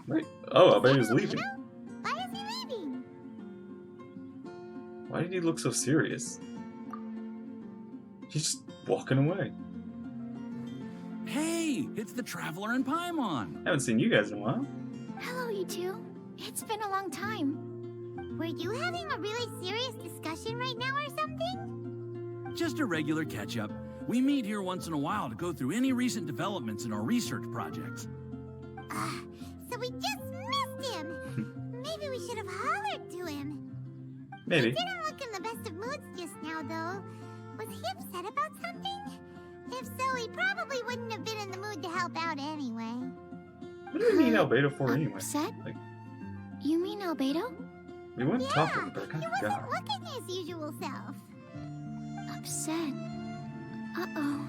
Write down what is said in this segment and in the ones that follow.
Wait. Oh, I bet he's Albedo? leaving. Why is he leaving? Why did he look so serious? He's just walking away. Hey, it's the Traveler and Paimon. Haven't seen you guys in a while. Hello, you two. It's been a long time. Were you having a really serious discussion right now or something? Just a regular catch-up. We meet here once in a while to go through any recent developments in our research projects. So we just missed him. Maybe we should have hollered to him. Maybe. He didn't look in the best of moods just now, though. Was he upset about something? If so, he probably wouldn't have been in the mood to help out anyway. What do you mean Albedo for anyway? Upset? Like, You mean Albedo? we went Yeah, talking, but I he kind of wasn't forgot. looking his usual self. Upset? Uh-oh.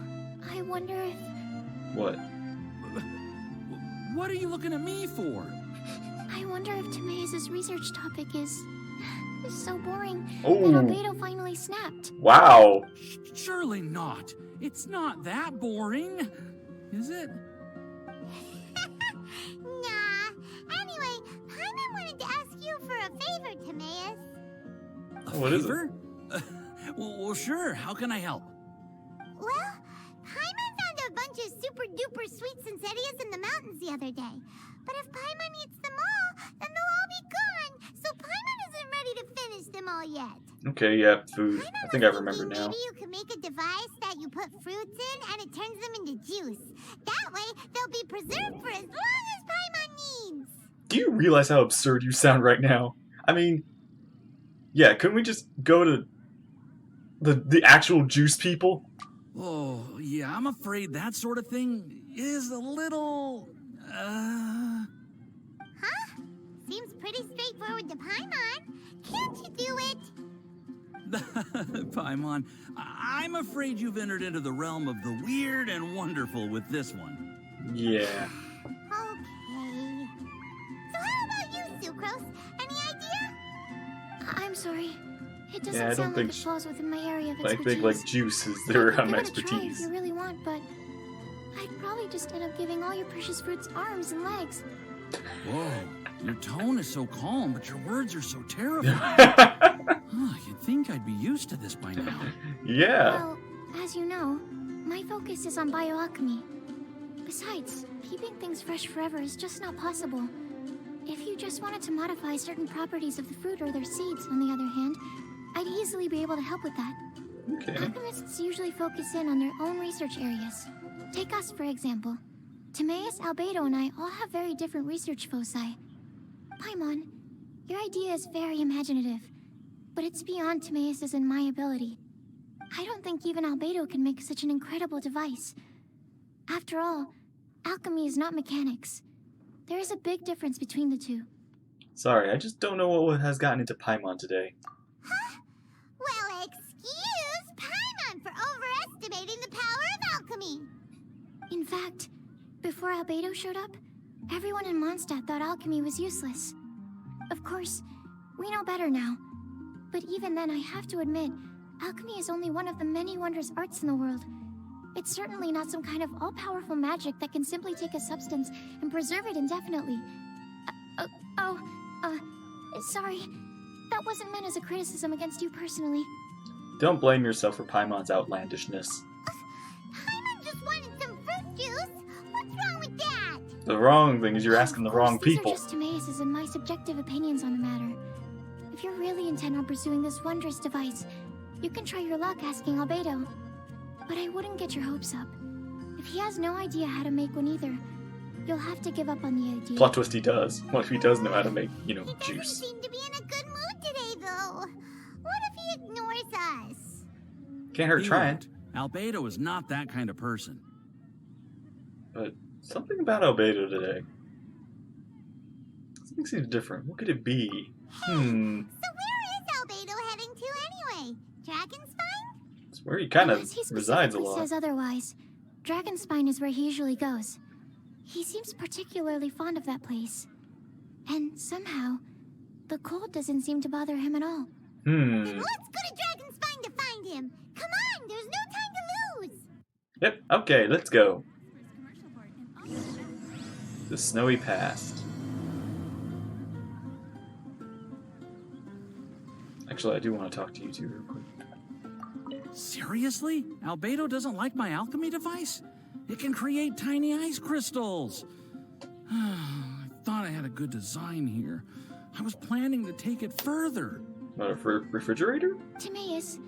I wonder if... What? What are you looking at me for? I wonder if Timaeus' research topic is so boring that Oh, Albedo finally snapped. wow. Surely not. It's not that boring, is it? Nah. Anyway, Paimon wanted to ask you for a favor, Timaeus. A What is it? favor? Well, sure. How can I help? Well, Paimon found a bunch of super-duper sweet Sincerias in the mountains the other day. But if Paimon eats them all, then they'll all be gone. So Paimon isn't ready to finish them all yet. Okay, yeah, food. Paimon I think I was remember thinking now. maybe you could make a device that you put fruits in and it turns them into juice. That way, they'll be preserved for as long as Paimon needs. Do you realize how absurd you sound right now? I mean, yeah, couldn't we just go to the actual juice people? Oh, yeah, I'm afraid that sort of thing is a little... Huh? Seems pretty straightforward to Paimon. Can't you do it? Paimon, I'm afraid you've entered into the realm of the weird and wonderful with this one. Yeah. Okay. So how about you, Sucrose? Any idea? I'm sorry. It doesn't Yeah, I don't sound think like it falls within my area of I expertise. think like juice is their Give it a try if expertise. you really want, but I'd probably just end up giving all your precious fruits arms and legs. Whoa, your tone is so calm, but your words are so terrifying. You'd think I'd be used to this by now. Yeah. Well, as you know, my focus is on bioalchemy. Besides, keeping things fresh forever is just not possible. If you just wanted to modify certain properties of the fruit or their seeds, on the other hand, I'd easily be able to help with that. Okay. Alchemists usually focus in on their own research areas. Take us, for example. Timaeus, Albedo, and I all have very different research foci. Paimon, your idea is very imaginative, but it's beyond Timaeus' and my ability. I don't think even Albedo can make such an incredible device. After all, alchemy is not mechanics. There is a big difference between the two. Sorry, I just don't know what has gotten into Paimon today. Huh? Well, excuse Paimon for overestimating the power of alchemy. In fact, before Albedo showed up, everyone in Mondstadt thought alchemy was useless. Of course, we know better now. But even then, I have to admit, alchemy is only one of the many wondrous arts in the world. It's certainly not some kind of all-powerful magic that can simply take a substance and preserve it indefinitely. Sorry. That wasn't meant as a criticism against you personally. Don't blame yourself for Paimon's outlandishness. Paimon just wanted some fruit juice. What's wrong with that? The wrong thing is you're asking the Of course, wrong these people. are just Timaeus' and my subjective opinions on the matter. If you're really intent on pursuing this wondrous device, you can try your luck asking Albedo. But I wouldn't get your hopes up. If he has no idea how to make one either, you'll have to give up on the idea. Plot twist, he does. What if he does know how to make, He doesn't juice? seem to be in a good mood today, though. What if he ignores us? Can't hurt He trying. won't. Albedo is not that kind of person. But something about Albedo today. Something seems different. What could it be? So where is Albedo heading to anyway? Dragonspine? It's where he kind of Unless he resides a specifically lot. says otherwise, Dragonspine is where he usually goes. He seems particularly fond of that place. And somehow, the cold doesn't seem to bother him at all. Hmm. Then let's go to Dragonspine to find him. Come on, there's no time to lose. Yep, okay, let's go. The snowy past. Actually, I do want to talk to you two real quick. Seriously? Albedo doesn't like my alchemy device? It can create tiny ice crystals. I thought I had a good design here. I was planning to take it further. What, a refrigerator? Timaeus,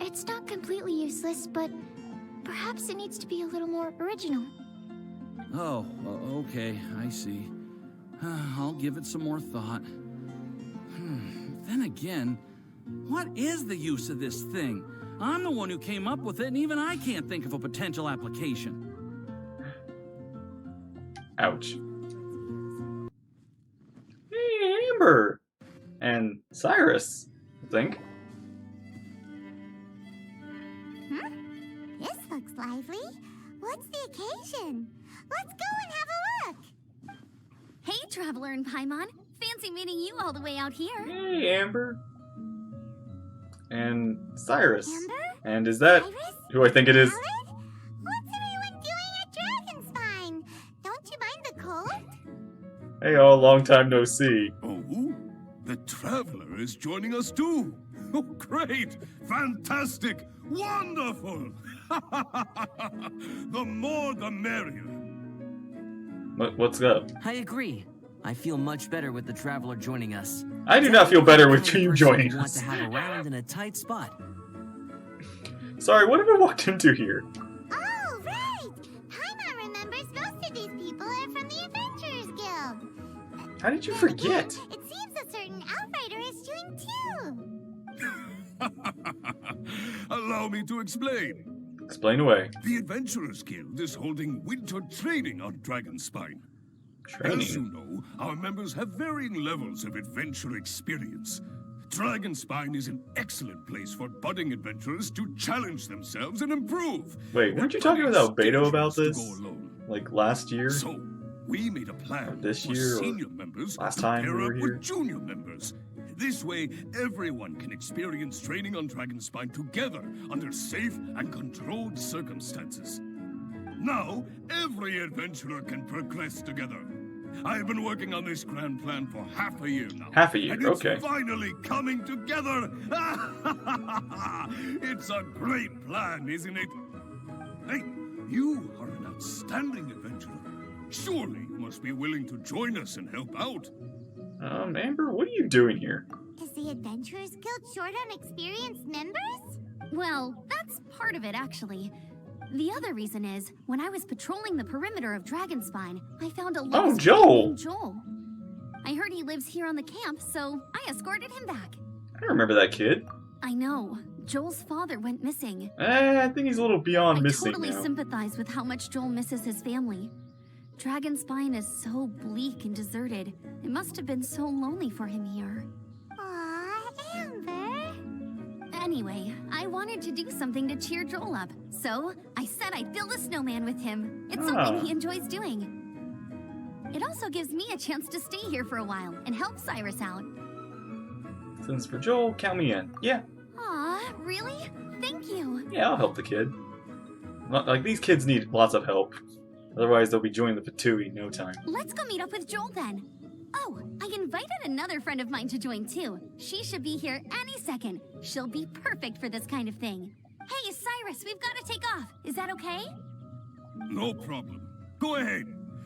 it's not completely useless, but perhaps it needs to be a little more original. Oh, okay, I see. I'll give it some more thought. Then again, what is the use of this thing? I'm the one who came up with it, and even I can't think of a potential application. Ouch. Hey, Amber! And Cyrus, I think. This looks lively. What's the occasion? Let's go and have a look. Hey, Traveler and Paimon. Fancy meeting you all the way out here. Hey, Amber. And Cyrus. Amber? And is that Cyrus? who I think it is? Alec? What's everyone doing at Dragonspine? Don't you mind the cold? Hey, all, long time no see. Oh, the Traveler is joining us too. Oh, great! Fantastic! Wonderful! The more the merrier. What's up? I agree. I feel much better with the Traveler joining us. I do not feel better with Kind of you person joining want us. to have around in a tight spot. Sorry, what have I walked into here? Oh, right! Paimon remembers most of these people are from the Adventurers Guild. How did you Then forget? again, it seems a certain outrider is doing too. Allow me to explain. Explain away. The Adventurers Guild is holding winter training on Dragonspine. As you Training. know, our members have varying levels of adventure experience. Dragonspine is an excellent place for budding adventurers to challenge themselves and improve. Wait, weren't you talking with But it's Albedo about dangerous this? to go alone. Like last year? So, we made a plan this for year or senior members last to time we pair were up here? with junior members. This way, everyone can experience training on Dragonspine together under safe and controlled circumstances. Now, every adventurer can progress together. I've been working on this grand plan for half a year now. Half a year, and it's okay. finally coming together. It's a great plan, isn't it? Hey, you are an outstanding adventurer. Surely you must be willing to join us and help out. Amber, what are you doing here? Is the Adventurers Guild short on experienced members? Well, that's part of it, actually. The other reason is, when I was patrolling the perimeter of Dragonspine, I found a lost kid Joel. named Joel. I heard he lives here on the camp, so I escorted him back. I remember that kid. I know. Joel's father went missing. I think he's a little beyond I missing totally now. sympathize with how much Joel misses his family. Dragonspine is so bleak and deserted. It must have been so lonely for him here. Aw, Amber. Anyway, I wanted to do something to cheer Joel up, so I said I'd build a snowman with him. It's something he enjoys doing. It also gives me a chance to stay here for a while and help Cyrus out. Since for Joel, count me in. Yeah, Aw, really? Thank you. yeah, I'll help the kid. Like, these kids need lots of help. Otherwise, they'll be joining the Fatui in no time. Let's go meet up with Joel then. Oh, I invited another friend of mine to join too. She should be here any second. She'll be perfect for this kind of thing. Hey, Cyrus, we've got to take off. Is that okay? No problem. Go ahead.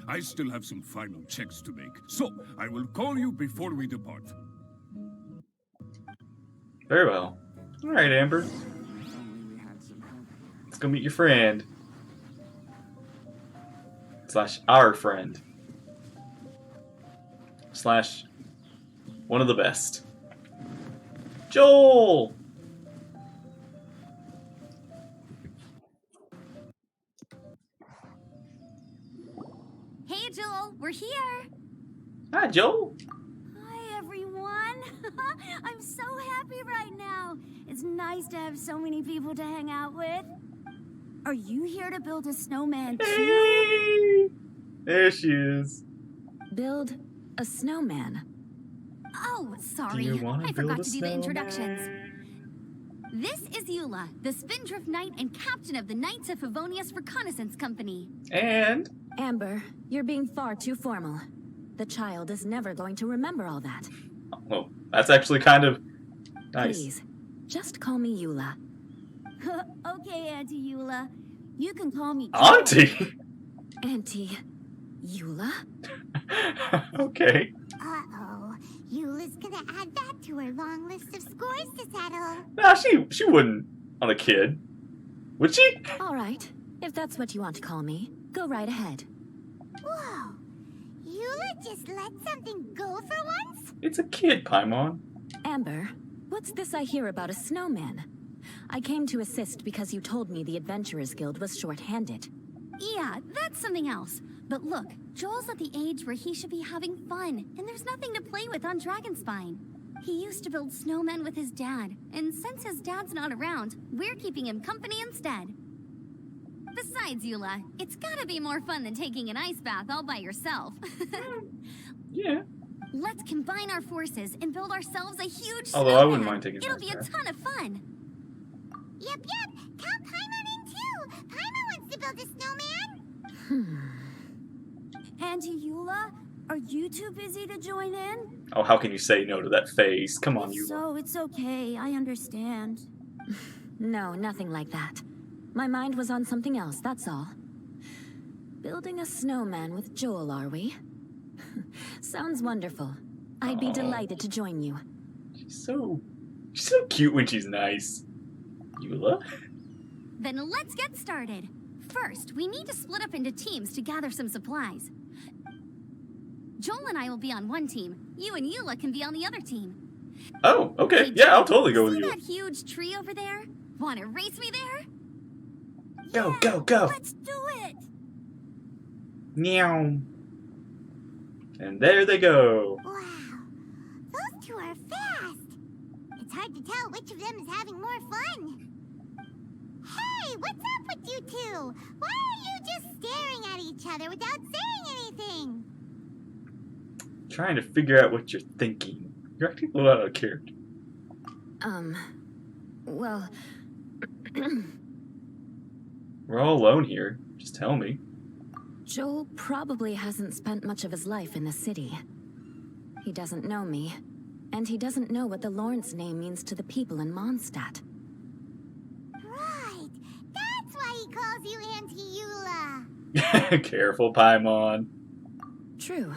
I still have some final checks to make, so I will call you before we depart. Very well. Alright, Amber. Let's go meet your friend. Slash our friend. Slash one of the best. Joel! Hey, Joel, we're here. Hi, Joel. Hi, everyone. I'm so happy right now. It's nice to have so many people to hang out with. Are you here to build a snowman too? Hey! There she is. Build a snowman? Oh, sorry. Do you want I to build forgot a to do the introductions. snowman? This is Eula, the Spindrift Knight and captain of the Knights of Favonius Reconnaissance Company. And Amber, you're being far too formal. The child is never going to remember all that. well, that's actually kind of Nice. Please, just call me Eula. Okay, Auntie Eula. You can call me Auntie? Auntie Eula? Okay. Uh-oh. Eula's gonna add that to her long list of scores to settle. Nah, she wouldn't on a kid. Would she? All right. If that's what you want to call me, go right ahead. Whoa. Eula just let something go for once? It's a kid, Paimon. Amber, what's this I hear about a snowman? I came to assist because you told me the Adventurers Guild was short-handed. Yeah, that's something else. But look, Joel's at the age where he should be having fun, and there's nothing to play with on Dragonspine. He used to build snowmen with his dad, and since his dad's not around, we're keeping him company instead. Besides, Eula, it's gotta be more fun than taking an ice bath all by yourself. Yeah. Let's combine our forces and build ourselves a huge Although I snowman. wouldn't mind taking an It'll ice be a bath. ton of fun. Yep. Count Paimon in too. Paimon wants to build a snowman. Auntie Eula, are you too busy to join in? Oh, how can you say no to that face? Come on, you. So it's okay, I understand. No, nothing like that. My mind was on something else, that's all. Building a snowman with Joel, are we? Sounds wonderful. I'd be delighted to join you. She's so cute when she's nice. Eula? Then let's get started. First, we need to split up into teams to gather some supplies. Joel and I will be on one team. You and Eula can be on the other team. Oh, okay. Hey, Yeah, I'll Joel, totally go with see you. that huge tree over there? Wanna race me there? Go. Let's do it! Meow. And there they go. Wow. Those two are fast. It's hard to tell which of them is having more fun. Hey, what's up with you two? Why are you just staring at each other without saying anything? Trying to figure out what you're thinking. You're acting a little out of character. Well... We're all alone here. Just tell me. Joel probably hasn't spent much of his life in the city. He doesn't know me, and he doesn't know what the Lawrence name means to the people in Mondstadt. Right. That's why he calls you Auntie Eula. Careful, Paimon. True.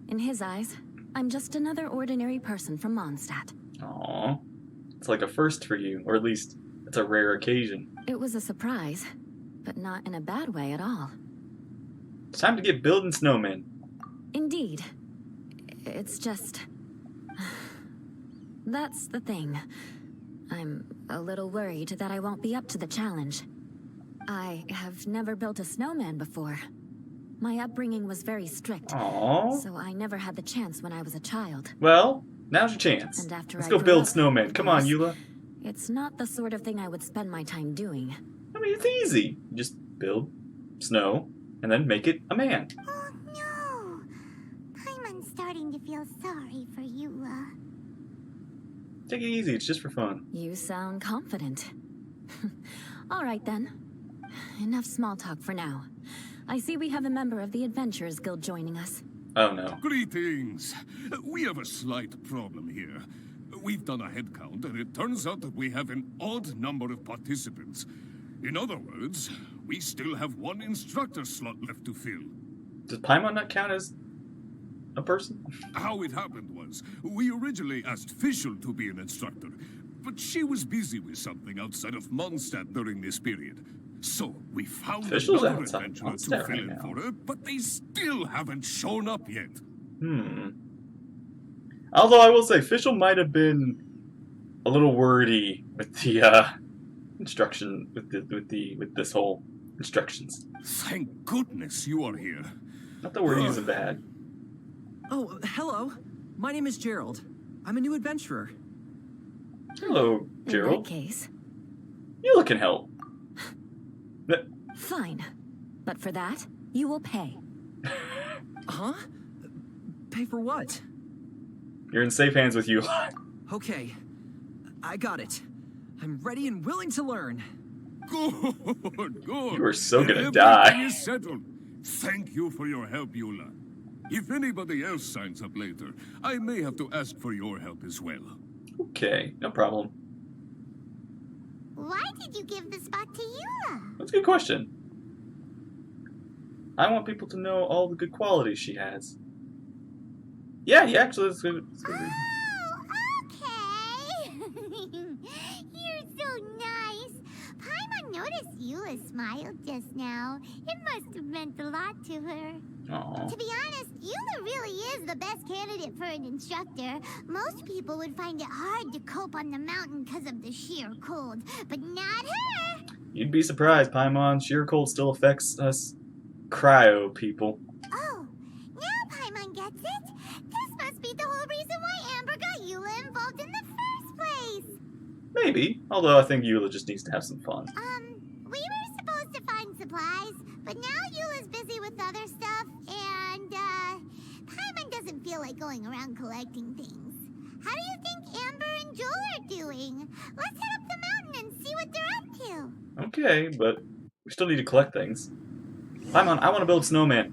In his eyes, I'm just another ordinary person from Mondstadt. Aw. It's like a first for you, or at least it's a rare occasion. It was a surprise, but not in a bad way at all. It's time to get building snowmen. Indeed. It's just... That's the thing. I'm a little worried that I won't be up to the challenge. I have never built a snowman before. My upbringing was very strict, Aw. so I never had the chance when I was a child. Well, now's your chance. And after Let's I go grew build up, snowmen. of Come on, course, Eula. It's not the sort of thing I would spend my time doing. I mean, it's easy. You just build snow and then make it a man. Oh no. Paimon's starting to feel sorry for Eula. Take it easy. It's just for fun. You sound confident. All right then. Enough small talk for now. I see we have a member of the Adventurers Guild joining us. Oh no. Greetings. We have a slight problem here. We've done a head count, and it turns out that we have an odd number of participants. In other words, we still have one instructor slot left to fill. Does Paimon not count as a person? How it happened was, we originally asked Fischl to be an instructor, but she was busy with something outside of Mondstadt during this period. So we found Fischl's another outside adventurer Mondstadt to fill right in now. for her, but they still haven't shown up yet. Although I will say, Fischl might have been a little wordy with the instruction, with this whole instructions. Thank goodness you are here. Not that wordy isn't bad. Oh, hello. My name is Gerald. I'm a new adventurer. Hello, In Gerald. that case, Eula can help. fine. But for that, you will pay. Huh? Pay for what? You're in safe hands with Eula. Okay. I got it. I'm ready and willing to learn. Good. You are so gonna Everything die. is settled. Thank you for your help, Eula. If anybody else signs up later, I may have to ask for your help as well. Okay, no problem. Why did you give the spot to Eula? That's a good question. I want people to know all the good qualities she has. Yeah, actually, that's good. That's good reason. Oh, okay. You're so nice. Paimon noticed Eula smiled just now. It must have meant a lot to her. Aww. To be honest, Eula really is the best candidate for an instructor. Most people would find it hard to cope on the mountain because of the sheer cold, but not her. You'd be surprised, Paimon. Sheer cold still affects us cryo people. Oh, now Paimon gets it. This must be the whole reason why Amber got Eula involved in the first place. Maybe, although I think Eula just needs to have some fun. We were supposed to find supplies, but now Eula's busy with other stuff, and, Paimon doesn't feel like going around collecting things. How do you think Amber and Joel are doing? Let's head up the mountain and see what they're up to. Okay, but we still need to collect things. Paimon, I want to build snowman.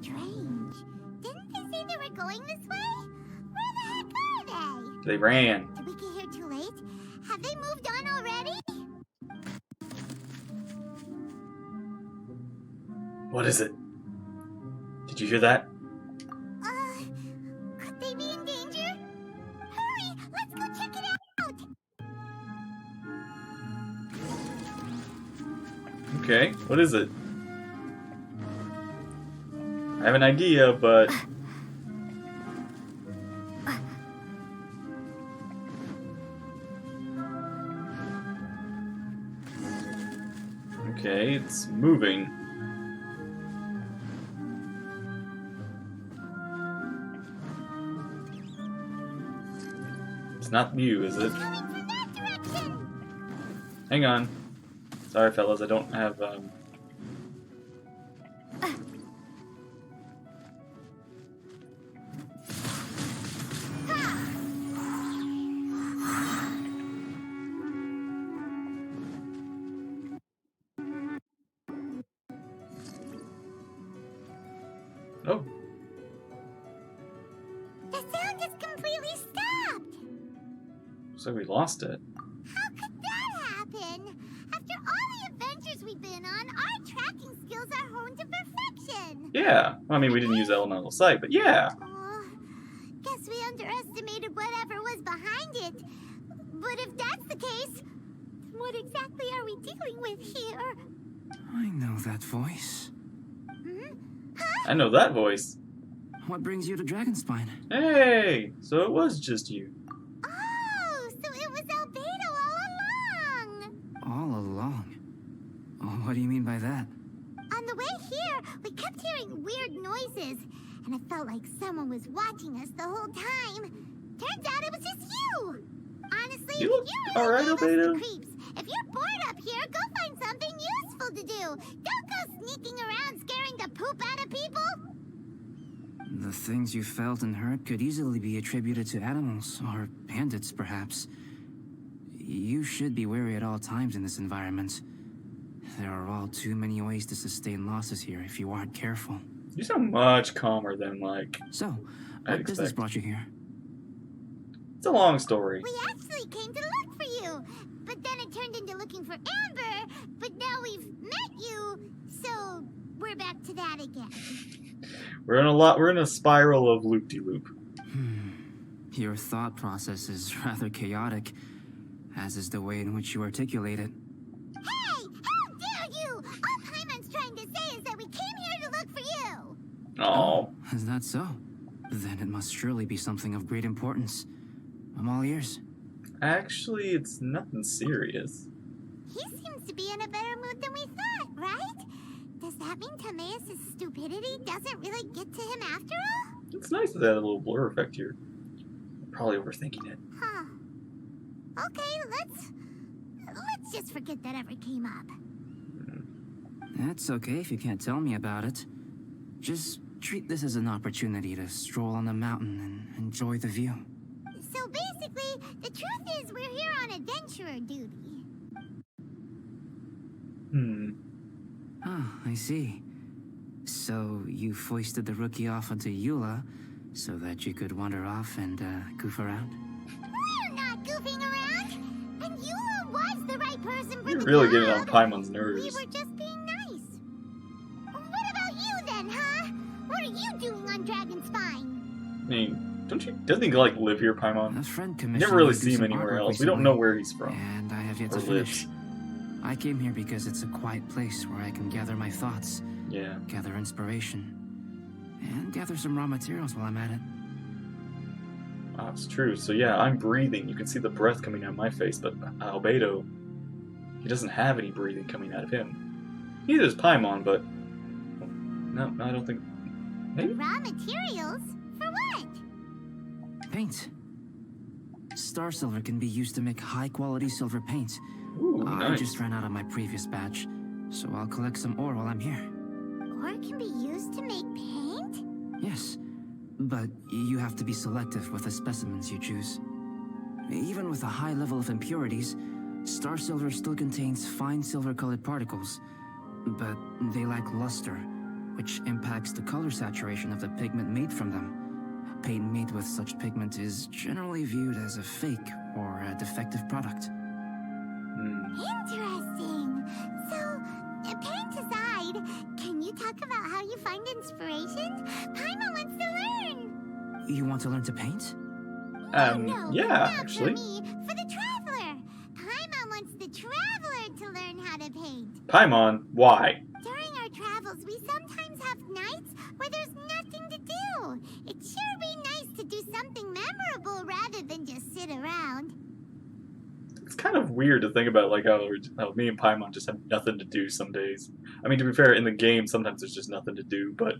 Strange. Didn't they say they were going this way? Where the heck are they? They ran. Did we get here too late? Have they moved on already? What is it? Did you hear that? Could they be in danger? Hurry! Let's go check it out! Okay, what is it? I have an idea, but... Okay, it's moving. It's not you, is it? Coming from that direction! Hang on. Sorry, fellas, I don't have, Oh, The sound has completely stopped! so we lost it. How could that happen? After all the adventures we've been on, our tracking skills are honed to perfection! Yeah, well, I mean, we didn't use elemental sight, but yeah. Oh, guess we underestimated whatever was behind it. But if that's the case, what exactly are we dealing with here? I know that voice. I know that voice. What brings you to Dragonspine? Hey, so it was just you. Oh, so it was Albedo all along! All along. Oh, what do you mean by that? On the way here, we kept hearing weird noises, and it felt like someone was watching us the whole time. Turns out it was just you! Honestly, You look really alright, gave us the Albedo. creeps. If you're bored up here, go find something useful to do. Don't go sneaking around scaring the poop out of people. The things you felt and heard could easily be attributed to animals, or bandits, perhaps. You should be wary at all times in this environment. There are all too many ways to sustain losses here if you aren't careful. You sound much calmer than, like, So, I'd what business expect. brought you here? It's a long story. We actually came to look for you, but then it turned into looking for Amber, but now we've met you, so we're back to that again. We're in a spiral of loop-de-loop. Your thought process is rather chaotic, as is the way in which you articulate it. Hey! How dare you! All Paimon's trying to say is that we came here to look for you! Oh, Is that so? Then it must surely be something of great importance. I'm all ears. actually, it's nothing serious. He seems to be in a better mood than we thought, right? Does that mean Timaeus' stupidity doesn't really get to him after all? It's nice that they had a little blur effect here. Probably overthinking it. Huh. Okay, let's just forget that ever came up. That's okay if you can't tell me about it. Just treat this as an opportunity to stroll on the mountain and enjoy the view. So basically, the truth is we're here on adventurer duty. Ah, I see. So you foisted the rookie off onto Eula so that you could wander off and goof around? And Eula was the right person for You're the really job. getting on Paimon's We nerves. were just being nice. What about you then, huh? What are you doing on Dragon Spine? I mean, doesn't he like live here, Paimon? A friend You commissioned never really me to do see him some anywhere artwork else. We don't know recently, where he's from. and I have yet Or to finish. lives. I came here because it's a quiet place where I can gather my thoughts, Yeah. gather inspiration, and gather some raw materials while I'm at it. That's true. So yeah, I'm breathing. You can see the breath coming out of my face, but Albedo, he doesn't have any breathing coming out of him. Neither does Paimon, but no, I don't think. Maybe. Raw materials? For what? Paint. Star silver can be used to make high-quality silver paint. Ooh, I nice. just ran out of my previous batch, so I'll collect some ore while I'm here. Ore can be used to make paint? Yes, but you have to be selective with the specimens you choose. Even with a high level of impurities, star silver still contains fine silver-colored particles, but they lack luster, which impacts the color saturation of the pigment made from them. Paint made with such pigment is generally viewed as a fake or a defective product. Interesting. So, paint aside, can you talk about how you find inspiration? Paimon wants to learn. You want to learn to paint? No, yeah, not actually. For me, for the traveler. Paimon wants the traveler to learn how to paint. Paimon, why? During our travels, we sometimes have nights where there's nothing to do. It'd sure be nice to do something memorable rather than just sit around. It's kind of weird to think about, like how me and Paimon just have nothing to do some days. I mean, to be fair, in the game, sometimes there's just nothing to do, but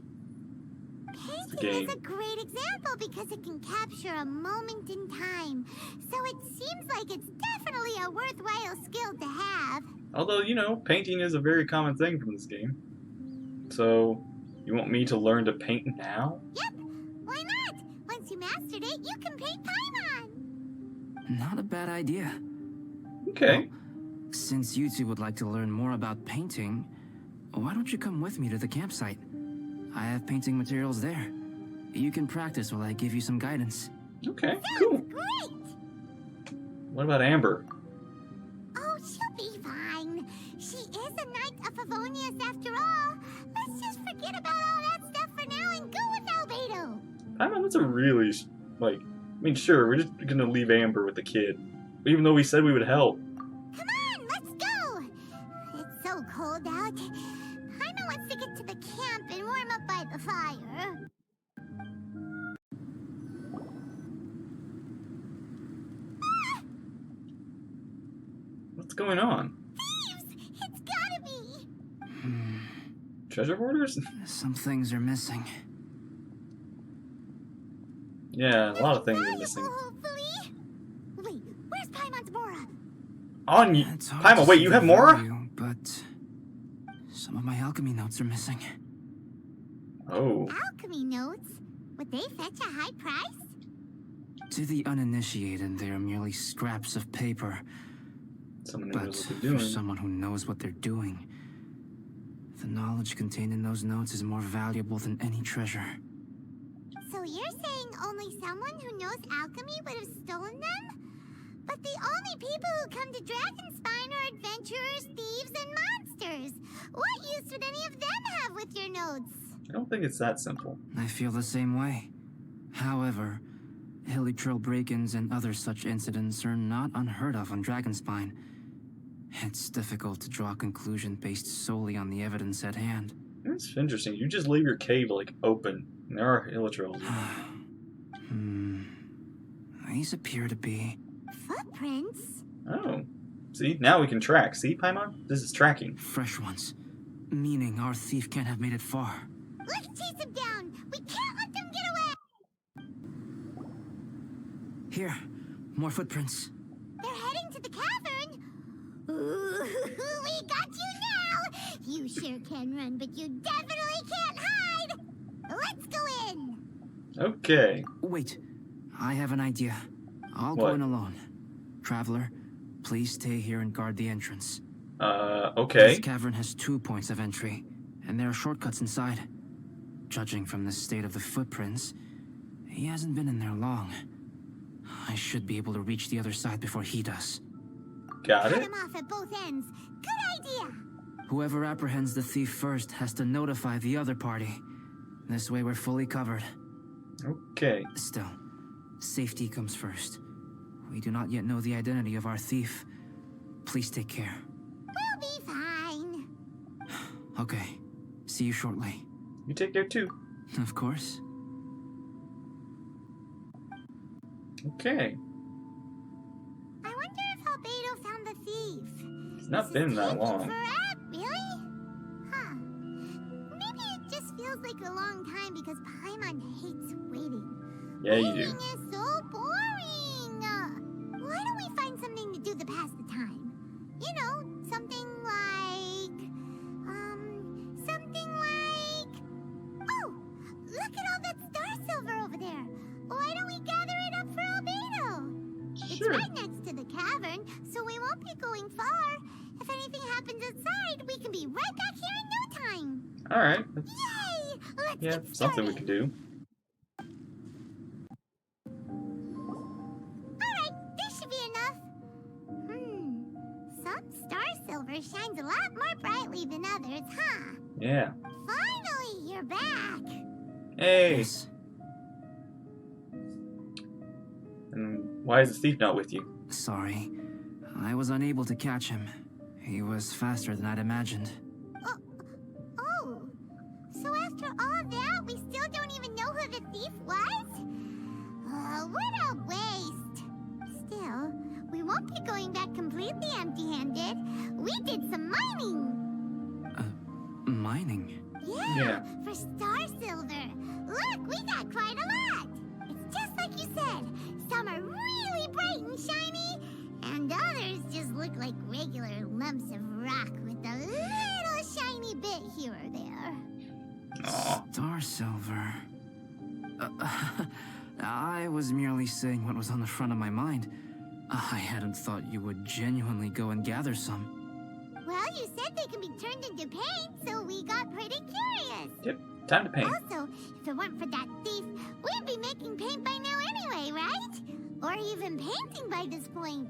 the Painting game. is a great example because it can capture a moment in time. So it seems like it's definitely a worthwhile skill to have. Although, you know, painting is a very common thing from this game. So, you want me to learn to paint now? Yep, why not? Once you mastered it, you can paint Paimon. Not a bad idea. Okay. Well, since you two would like to learn more about painting, why don't you come with me to the campsite? I have painting materials there. You can practice while I give you some guidance. Okay, cool. Great! What about Amber? Oh, she'll be fine. She is a knight of Favonius after all. Let's just forget about all that stuff for now and go with Albedo. Paimon, that's a really, like, I mean, sure, we're just gonna leave Amber with the kid. Even though we said we would help. Come on, let's go! It's so cold out. Paimon wants to get to the camp and warm up by the fire. What's going on? Thieves! It's gotta be! Treasure hoarders? Some things are missing. Yeah, a lot of things are Valuable, missing. hopefully. Wait, where's Paimon's Mora? On you, It's hard Paimon. to Wait, see you the have more? value, but some of my alchemy notes are missing. Oh, Alchemy notes? Would they fetch a high price? To the uninitiated, they are merely scraps of paper. someone But knows what for they're doing. someone who knows what they're doing, the knowledge contained in those notes is more valuable than any treasure. So you're saying only someone who knows alchemy would have stolen them? But the only people who come to Dragonspine are adventurers, thieves, and monsters. What use would any of them have with your notes? I don't think it's that simple. I feel the same way. However, hilly trail break-ins and other such incidents are not unheard of on Dragonspine. It's difficult to draw a conclusion based solely on the evidence at hand. It's interesting. You just leave your cave, like, open. And there are hill trails. These appear to be... Footprints? Oh. See, now we can track. See, Paimon? This is tracking. fresh ones. Meaning our thief can't have made it far. Let's chase him down! We can't let them get away! Here, more footprints. They're heading to the cavern! Ooh, we got you now! You sure can run, but you definitely can't hide! Let's go in! Okay. Wait, I have an idea. I'll go What? in alone. Traveler, please stay here and guard the entrance. Okay. This cavern has 2 points of entry, and there are shortcuts inside. Judging from the state of the footprints, he hasn't been in there long. I should be able to reach the other side before he does. Got Cut it. him off at both ends. Good idea. Whoever apprehends the thief first has to notify the other party. This way we're fully covered. Okay. Still, safety comes first. We do not yet know the identity of our thief. Please take care. We'll be fine. Okay. See you shortly. You take care too. Of course. Okay. I wonder if Albedo found the thief. It's not been that long. Really? Huh. Maybe it just feels like a long time because Paimon hates waiting. Yeah, you Waiting do. is so boring. Why don't we find something to do to pass the time? You know, something like... Oh! Look at all that star silver over there. Why don't we gather it up for Albedo? Sure. It's right next to the cavern, so we won't be going far. If anything happens outside, we can be right back here in no time. Alright. Yay! Let's Yeah, get something we started. can do. Alright, this should be enough. Some star silver shines a lot more brightly than others, huh? Yeah. Finally, you're back. Hey! Yes. And why is the thief not with you? Sorry. I was unable to catch him. He was faster than I'd imagined. Oh, so after all that, we still don't even know who the thief was? What a waste. Still, we won't be going back completely empty-handed. We did some mining. Mining? Yeah, for star silver. Look, we got quite a lot. It's just like you said. Some are really bright and shiny, and others just look like regular lumps of rock with a little shiny bit here or there. Aw. Star silver. I was merely saying what was on the front of my mind. I hadn't thought you would genuinely go and gather some. Well, you said they can be turned into paint, so we got pretty curious. Yep. Time to paint. Also, if it weren't for that thief, we'd be making paint by now anyway, right? Or even painting by this point.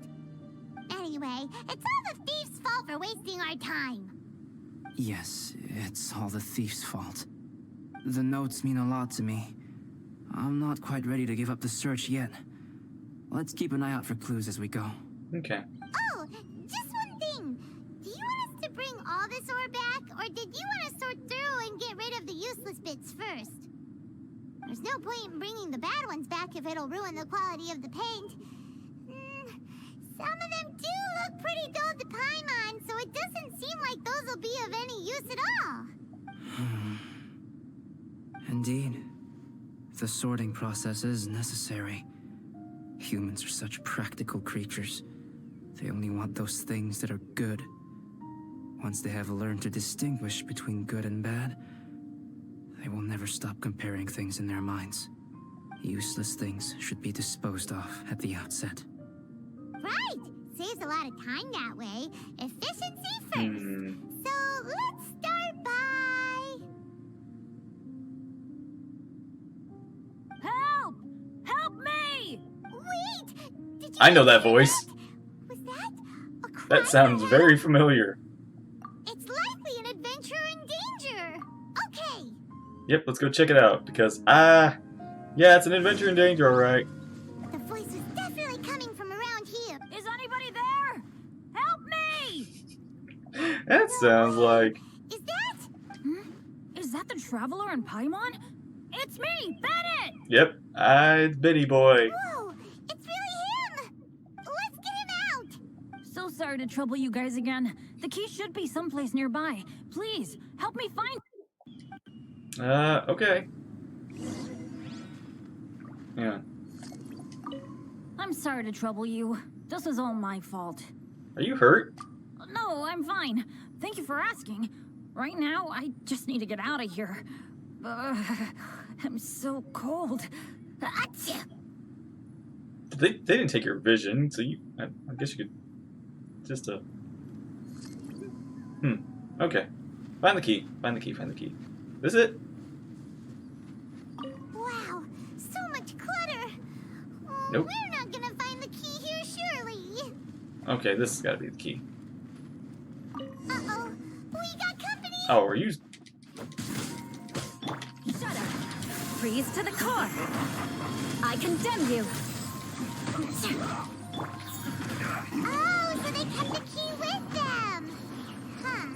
Anyway, it's all the thief's fault for wasting our time. Yes, it's all the thief's fault. The notes mean a lot to me. I'm not quite ready to give up the search yet. Let's keep an eye out for clues as we go. Okay. Oh, just one thing. Do you want us to bring all this ore back, or did you want to sort through and get rid of the useless bits first? There's no point in bringing the bad ones back if it'll ruin the quality of the paint. Some of them do look pretty dull to Paimon, so it doesn't seem like those will be of any use at all. Indeed. The sorting process is necessary. Humans are such practical creatures. They only want those things that are good. Once they have learned to distinguish between good and bad, they will never stop comparing things in their minds. Useless things should be disposed of at the outset. Right! Saves a lot of time that way. Efficiency first. So let's start by... Help! Help me! Wait! Did you I know that hear voice. Was that a cry That sounds for very help? familiar. It's likely an adventurer in danger. Okay. Yep, let's go check it out, because, yeah, it's an adventure in danger, alright. The voice was definitely coming from around here. Is anybody there? Help me! That sounds like... Is that? Is that the Traveler in Paimon? It's me, Bennett! Yep, it's Bitty Boy. Whoa! It's really him! Let's get him out! So sorry to trouble you guys again. The key should be someplace nearby. Please, help me find it. Okay. Yeah. I'm sorry to trouble you. This is all my fault. Are you hurt? No, I'm fine. Thank you for asking. Right now, I just need to get out of here. I'm so cold. Achoo! They didn't take your vision, so I guess you could just okay. Find the key. Find the key. Find the key. This it? Wow, so much clutter. Nope. We're not gonna find the key here, surely. Okay, this has got to be the key. Uh-oh. We got company! Oh, are you... Shut up! Freeze to the core! I condemn you! Oh, so they kept the key with them! Huh.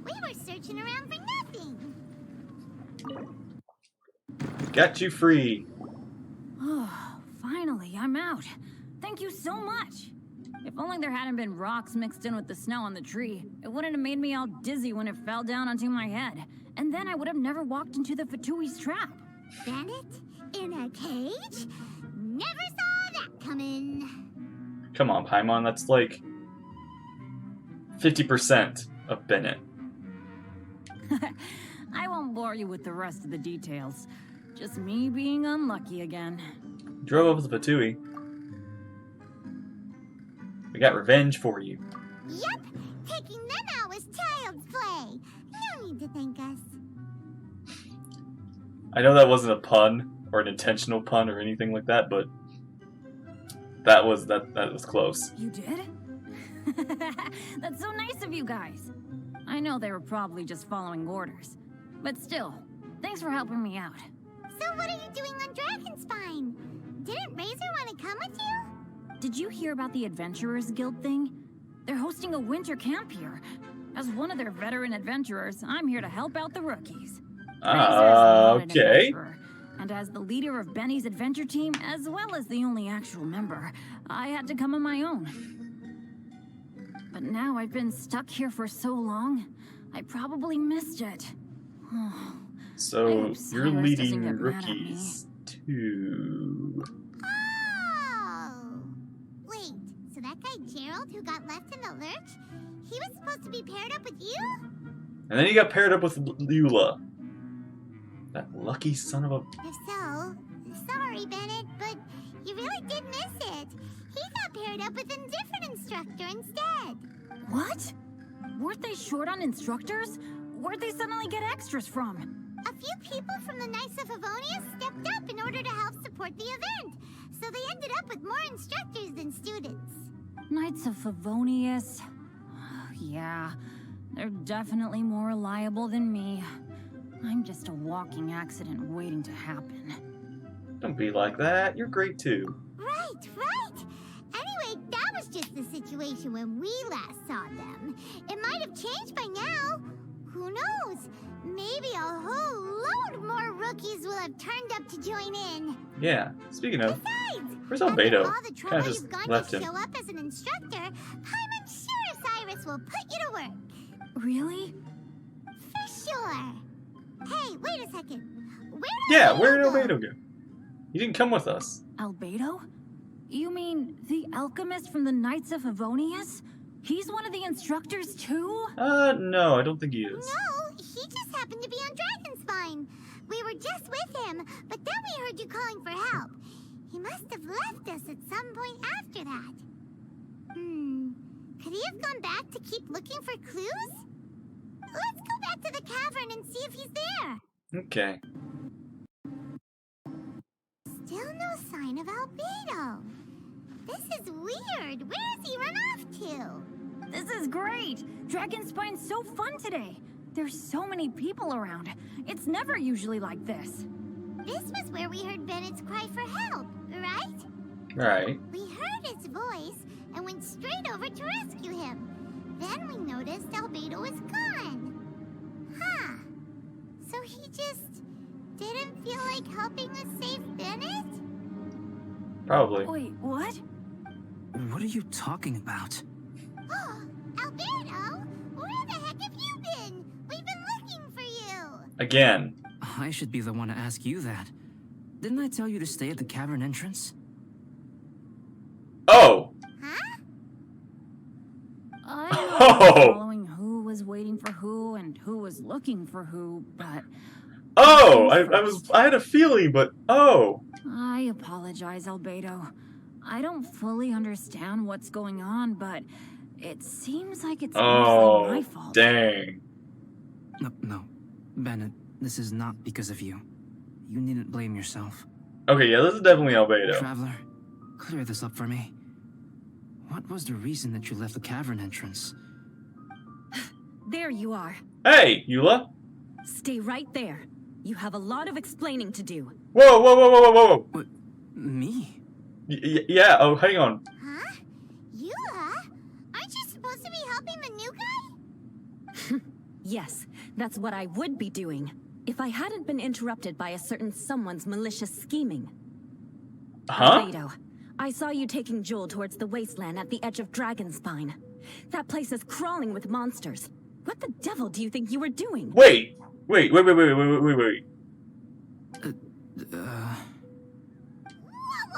We were searching around for nothing. Got you free. Oh, finally, I'm out. Thank you so much. If only there hadn't been rocks mixed in with the snow on the tree, it wouldn't have made me all dizzy when it fell down onto my head. And then I would have never walked into the Fatui's trap. Bennett? In a cage? Never saw that coming. Come on, Paimon, that's like 50% of Bennett. I won't bore you with the rest of the details. Just me being unlucky again. Drove up with the Fatui. We got revenge for you. Yep, taking them out was child's play. No need to thank us. I know that wasn't a pun or an intentional pun or anything like that, but that was close. You did? That's so nice of you guys. I know they were probably just following orders, but still, thanks for helping me out. So what are you doing on Dragonspine? Didn't Razor want to come with you? Did you hear about the Adventurers Guild thing? They're hosting a winter camp here. As one of their veteran adventurers, I'm here to help out the rookies. Okay. And as the leader of Benny's adventure team, as well as the only actual member, I had to come on my own. But now I've been stuck here for so long, I probably missed it. So you're leading rookies too. Oh! Wait, so that guy Gerald who got left in the lurch, he was supposed to be paired up with you? And then he got paired up with Lula. That lucky son of a... If so, sorry, Bennett, but you really did miss it. He got paired up with a different instructor instead. What? Weren't they short on instructors? Where'd they suddenly get extras from? A few people from the Knights of Avonia stepped up in order to help support the event, so they ended up with more instructors than students. Knights of Favonius. Yeah, they're definitely more reliable than me. I'm just a walking accident waiting to happen. Don't be like that. You're great too. Right. Anyway, that was just the situation when we last saw them. It might have changed by now. Who knows? Maybe a whole load more rookies will have turned up to join in. Yeah. Speaking of, Besides, where's Albedo? all the trouble Kind of just you've gone left to him. show up as an instructor, I'm sure Cyrus will put you to work. Really? For sure. Hey, wait a second. Where did Albedo go? He didn't come with us. Albedo? You mean the alchemist from the Knights of Favonius? He's one of the instructors too? No, I don't think he is. No, he just happened to be on Dragonspine. We were just with him, but then we heard you calling for help. He must have left us at some point after that. Could he have gone back to keep looking for clues? Let's go back to the cavern and see if he's there. Okay. Still no sign of Albedo. This is weird. Where has he run off to? This is great! Dragonspine's so fun today. There's so many people around. It's never usually like this. This was where we heard Bennett's cry for help, right? Right. We heard his voice and went straight over to rescue him. Then we noticed Albedo was gone. Huh. So he just didn't feel like helping us save Bennett? Probably. Wait, what? What are you talking about? Albedo? Where the heck have you been? We've been looking for you. Again. I should be the one to ask you that. Didn't I tell you to stay at the cavern entrance? Oh! Huh? I Oh! was following who was waiting for who and who was looking for who, but... Oh! I had a feeling, but oh! I apologize, Albedo. I don't fully understand what's going on, but it seems like it's mostly my fault. Dang. No. Bennett, this is not because of you. You needn't blame yourself. Okay, yeah, this is definitely Albedo. Traveler, clear this up for me. What was the reason that you left the cavern entrance? There you are. Hey, Eula. Stay right there. You have a lot of explaining to do. Whoa, whoa, whoa, whoa, whoa, whoa. What? Me? Yeah, oh, hang on. Huh? Eula? Aren't you supposed to be helping the new guy? Yes, that's what I would be doing, if I hadn't been interrupted by a certain someone's malicious scheming. Huh? Albedo, I saw you taking Joel towards the wasteland at the edge of Dragonspine. That place is crawling with monsters. What the devil do you think you were doing? Wait, Whoa,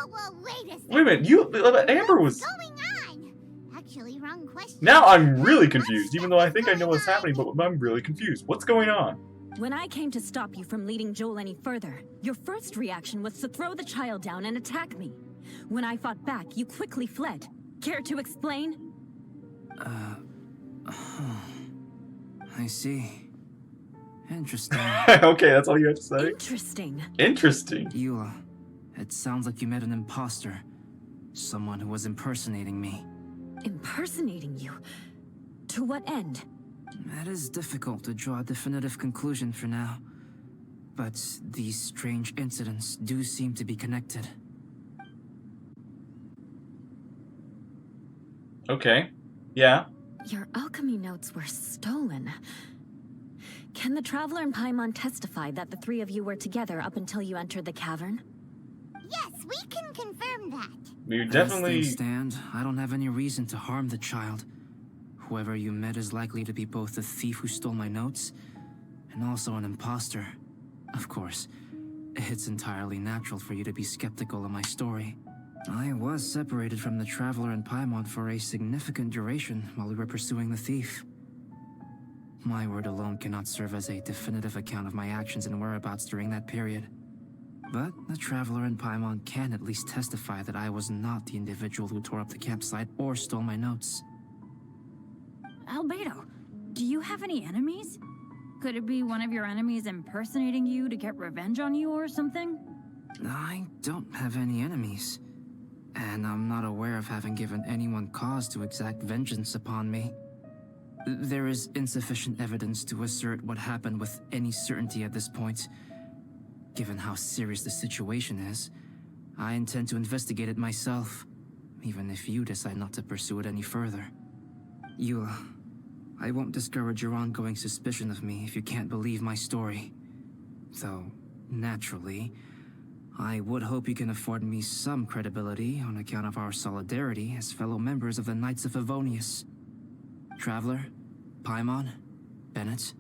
whoa, wait a second. wait a minute, Amber was... What's going on? Actually, wrong question. Now I'm really confused, even though I think I know what's happening, but I'm really confused. What's going on? When I came to stop you from leading Joel any further, your first reaction was to throw the child down and attack me. When I fought back, you quickly fled. Care to explain? I see. Interesting. Okay, that's all you have to say? Interesting. Interesting. Eula, it sounds like you met an imposter. Someone who was impersonating me. Impersonating you? To what end? It is difficult to draw a definitive conclusion for now. But these strange incidents do seem to be connected. Okay. Yeah. Your alchemy notes were stolen. Can the Traveler and Paimon testify that the three of you were together up until you entered the cavern? Yes, we can confirm that. You As definitely... things stand, I don't have any reason to harm the child. Whoever you met is likely to be both the thief who stole my notes and also an imposter. Of course, it's entirely natural for you to be skeptical of my story. I was separated from the Traveler and Paimon for a significant duration while we were pursuing the thief. My word alone cannot serve as a definitive account of my actions and whereabouts during that period. But the Traveler and Paimon can at least testify that I was not the individual who tore up the campsite or stole my notes. Albedo, do you have any enemies? Could it be one of your enemies impersonating you to get revenge on you or something? I don't have any enemies. And I'm not aware of having given anyone cause to exact vengeance upon me. There is insufficient evidence to assert what happened with any certainty at this point. Given how serious the situation is, I intend to investigate it myself, even if you decide not to pursue it any further. Eula, I won't discourage your ongoing suspicion of me if you can't believe my story. Though, naturally, I would hope you can afford me some credibility on account of our solidarity as fellow members of the Knights of Favonius. Traveler, Paimon, Bennett,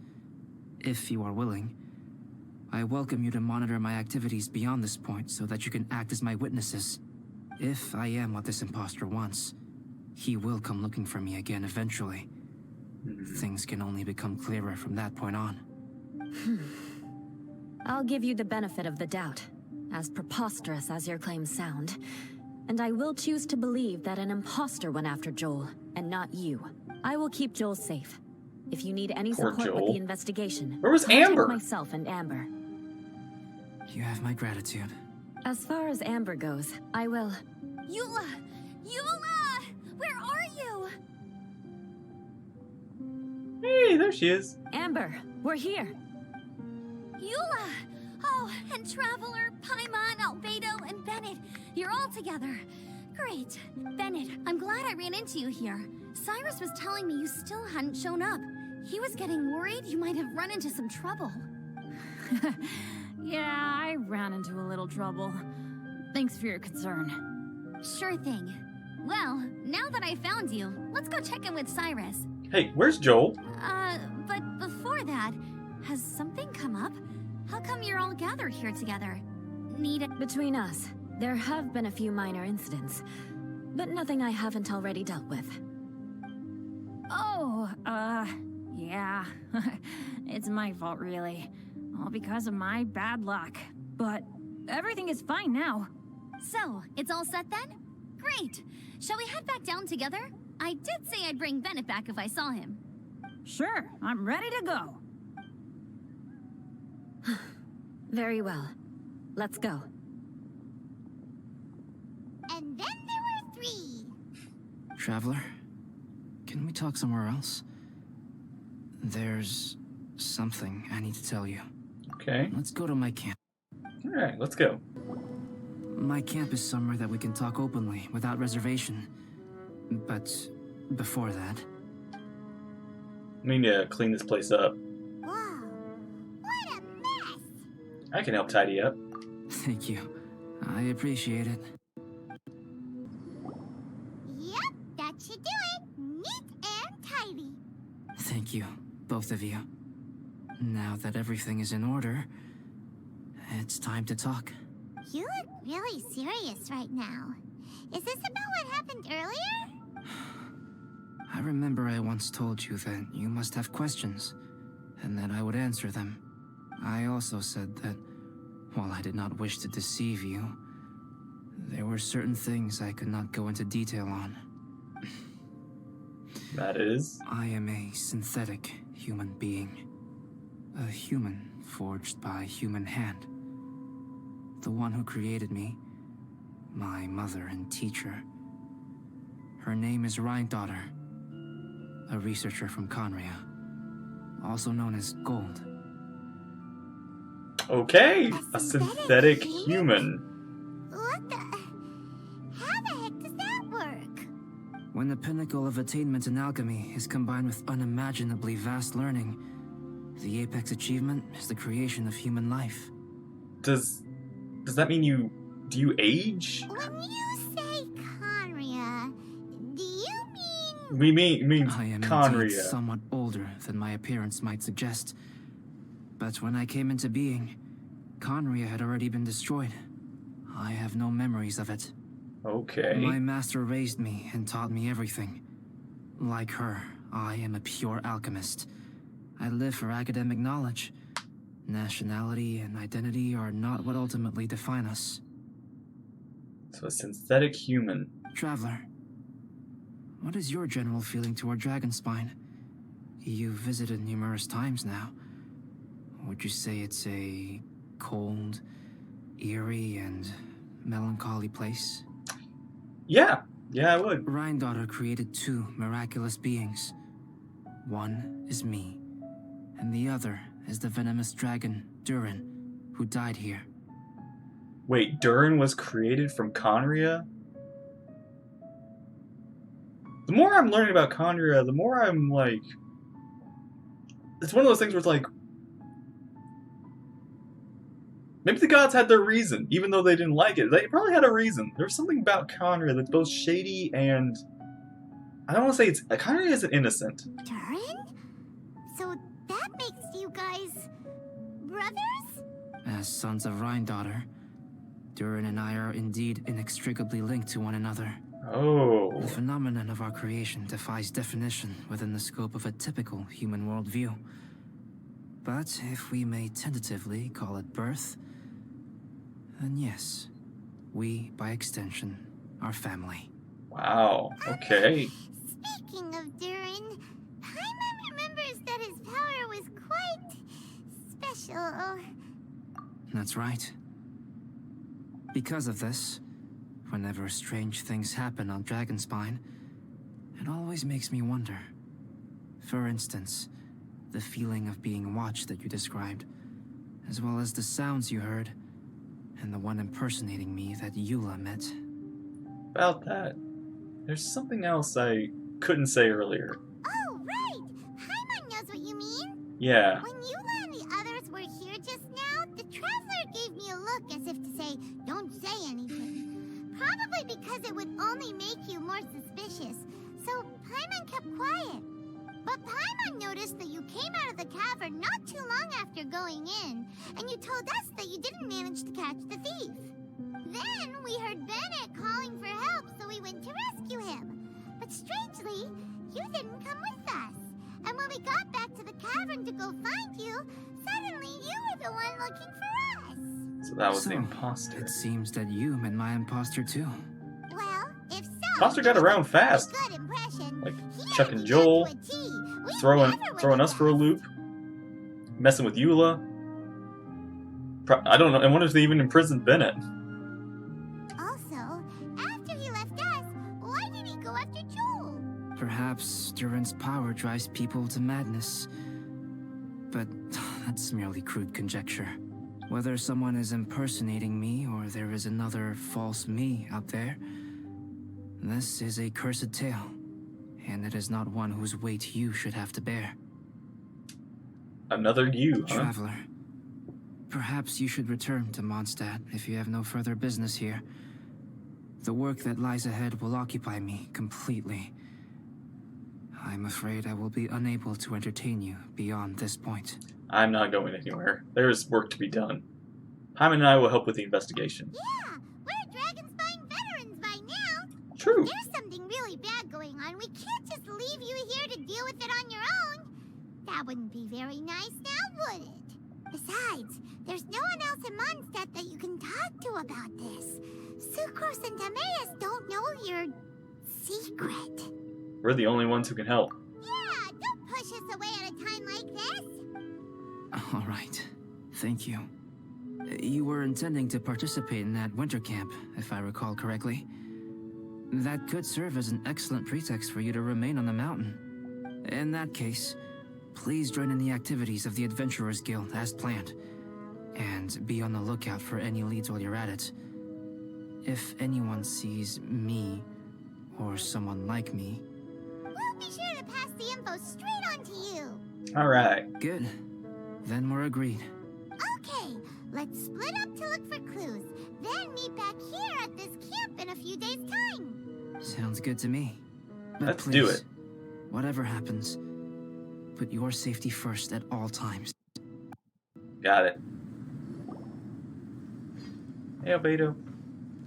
if you are willing, I welcome you to monitor my activities beyond this point so that you can act as my witnesses. If I am what this imposter wants, he will come looking for me again eventually. Things can only become clearer from that point on. I'll give you the benefit of the doubt, as preposterous as your claims sound. And I will choose to believe that an imposter went after Joel, and not you. I will keep Joel safe. If you need any Poor support with Joel. the investigation, Where was contact Amber? myself and Amber. You have my gratitude. As far as Amber goes, I will... Eula! Eula! Where are you? Hey, there she is. Amber, we're here. Eula! Oh, and Traveler, Paimon, Albedo, and Bennett. You're all together. Great. Bennett, I'm glad I ran into you here. Cyrus was telling me you still hadn't shown up. He was getting worried you might have run into some trouble. Yeah, I ran into a little trouble. Thanks for your concern. Sure thing. Well, now that I found you, let's go check in with Cyrus. Hey, where's Joel? But before that, has something come up? How come you're all gathered here together? Need it? Between us, there have been a few minor incidents, but nothing I haven't already dealt with. Oh, yeah. It's my fault, really. All because of my bad luck. But everything is fine now. So, it's all set then? Great! Shall we head back down together? I did say I'd bring Bennett back if I saw him. Sure, I'm ready to go. Very well. Let's go. And then there were three. Traveler, can we talk somewhere else? There's something I need to tell you. Okay. Let's go to my camp. Alright, let's go. My camp is somewhere that we can talk openly, without reservation. But before that... We need to clean this place up. Whoa, what a mess! I can help tidy up. Thank you. I appreciate it. Yep, that should do it. Neat and tidy. Thank you, both of you. Now that everything is in order, it's time to talk. You look really serious right now. Is this about what happened earlier? I remember I once told you that you must have questions, and that I would answer them. I also said that, while I did not wish to deceive you, there were certain things I could not go into detail on. That is? I am a synthetic human being. A human forged by human hand. The one who created me, my mother and teacher. Her name is Rhine-daughter, a researcher from Conria, also known as Gold. Okay, a synthetic human. What the... How the heck does that work? When the pinnacle of attainment in alchemy is combined with unimaginably vast learning, the apex achievement is the creation of human life. Does that mean do you age? When you say Conria, do you mean... We mean I am indeed Conria. somewhat older than my appearance might suggest. But when I came into being, Conria had already been destroyed. I have no memories of it. Okay. My master raised me and taught me everything. Like her, I am a pure alchemist. I live for academic knowledge. Nationality and identity are not what ultimately define us. So a synthetic human. Traveler, what is your general feeling toward Dragonspine? You've visited numerous times now. Would you say it's a cold, eerie, and melancholy place? Yeah, I would. Rhine-daughter created two miraculous beings. One is me, and the other is the venomous dragon, Durin, who died here. Wait, Durin was created from Conria? The more I'm learning about Conria, the more I'm like... It's one of those things where it's like... Maybe the gods had their reason, even though they didn't like it. They probably had a reason. There's something about Conria that's both shady and... I don't want to say it's... Conria isn't innocent. Durin? So that makes you guys... brothers? As sons of Rhine-daughter, Durin and I are indeed inextricably linked to one another. Oh. The phenomenon of our creation defies definition within the scope of a typical human worldview. But if we may tentatively call it birth, then yes, we, by extension, are family. Wow, okay. Speaking of Durin, Paimon remembers that his power was quite... special. That's right. Because of this, whenever strange things happen on Dragonspine, it always makes me wonder. For instance, the feeling of being watched that you described, as well as the sounds you heard, and the one impersonating me that Eula met. About that, there's something else I couldn't say earlier. Oh, right! Paimon knows what you mean. Yeah. When Eula and the others were here just now, the Traveler gave me a look as if to say, don't say anything. Probably because it would only make you more suspicious. So Paimon kept quiet. But Paimon noticed that you came out of the cavern not too long after going in, and you told us that you didn't manage to catch the thief. Then we heard Bennett calling for help, so we went to rescue him. But strangely, you didn't come with us. And when we got back to the cavern to go find you, suddenly you were the one looking for us. So that was So, the imposter. It seems that you met my imposter too. Well, if so, Imposter got around fast. good impression. Like He Chuck had and me Joel, down to a T. We throwing never went us for a without. loop, messing with Eula. I don't know. I wonder if they even imprisoned Bennett. Also, after he left us, why did he go after Joel? Perhaps Duran's power drives people to madness. But that's merely crude conjecture. Whether someone is impersonating me or there is another false me out there, this is a cursed tale, and it is not one whose weight you should have to bear. Another you, huh? Traveler, perhaps you should return to Mondstadt if you have no further business here. The work that lies ahead will occupy me completely. I'm afraid I will be unable to entertain you beyond this point. I'm not going anywhere. There is work to be done. Hyman and I will help with the investigation. Yeah, we're Dragon Spine veterans by now. True. If there's something really bad going on, we can't just leave you here to deal with it on your own. That wouldn't be very nice now, would it? Besides, there's no one else in Mondstadt that you can talk to about this. Sucrose and Timaeus don't know your secret. We're the only ones who can help. Yeah, don't push us away at a time like this. All right. Thank you. You were intending to participate in that winter camp, if I recall correctly. That could serve as an excellent pretext for you to remain on the mountain. In that case, please join in the activities of the Adventurers Guild as planned. And be on the lookout for any leads while you're at it. If anyone sees me, or someone like me... We'll be sure to pass the info straight on to you. Alright. Good. Then we're agreed. Okay, let's split up to look for clues. Then meet back here at this camp in a few days' time. Sounds good to me. But Let's please, do it. Whatever happens, put your safety first at all times. Got it. Hey, Albedo.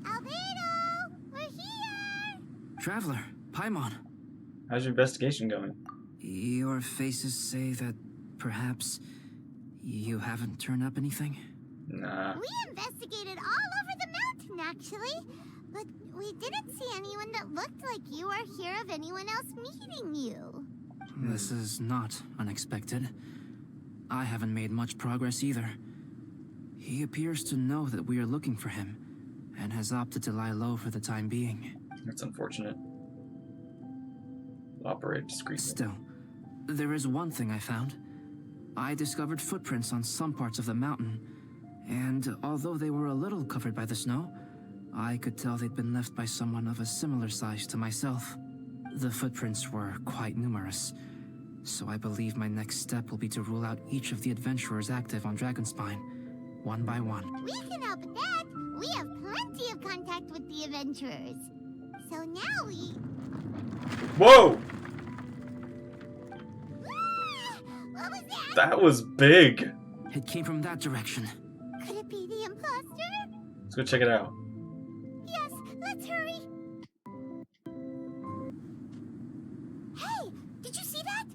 Albedo, we're here. Traveler, Paimon. How's your investigation going? Your faces say that perhaps you haven't turned up anything? Nah. We investigated all over the mountain, actually. But we didn't see anyone that looked like you or hear of anyone else meeting you. This is not unexpected. I haven't made much progress either. He appears to know that we are looking for him, and has opted to lie low for the time being. That's unfortunate. Operate discreetly. Still, there is one thing I found. I discovered footprints on some parts of the mountain, and although they were a little covered by the snow, I could tell they'd been left by someone of a similar size to myself. The footprints were quite numerous, so I believe my next step will be to rule out each of the adventurers active on Dragonspine, one by one. We can help with that. We have plenty of contact with the adventurers. So now we... Whoa! What was that? That was big! It came from that direction. Could it be the imposter? Let's go check it out. Yes, let's hurry. Hey, did you see that?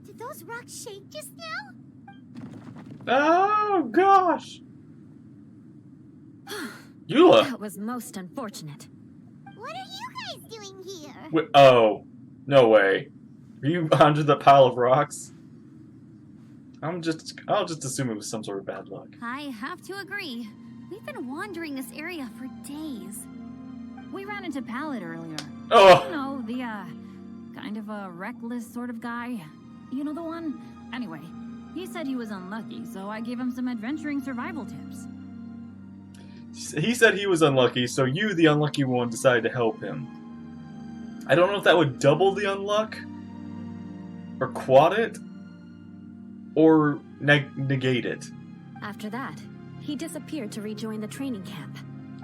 Did those rocks shake just now? Oh, gosh! Eula! That was most unfortunate. What are you guys doing here? Wait, oh, no way. Are you under the pile of rocks? I'll just assume it was some sort of bad luck. I have to agree. We've been wandering this area for days. We ran into Pallet earlier. Oh! You know, the, kind of a reckless sort of guy. You know the one? Anyway, he said he was unlucky, so I gave him some adventuring survival tips. He said he was unlucky, so you, the unlucky one, decided to help him. I don't know if that would double the unluck, or quad it, or negate it. After that, he disappeared to rejoin the training camp.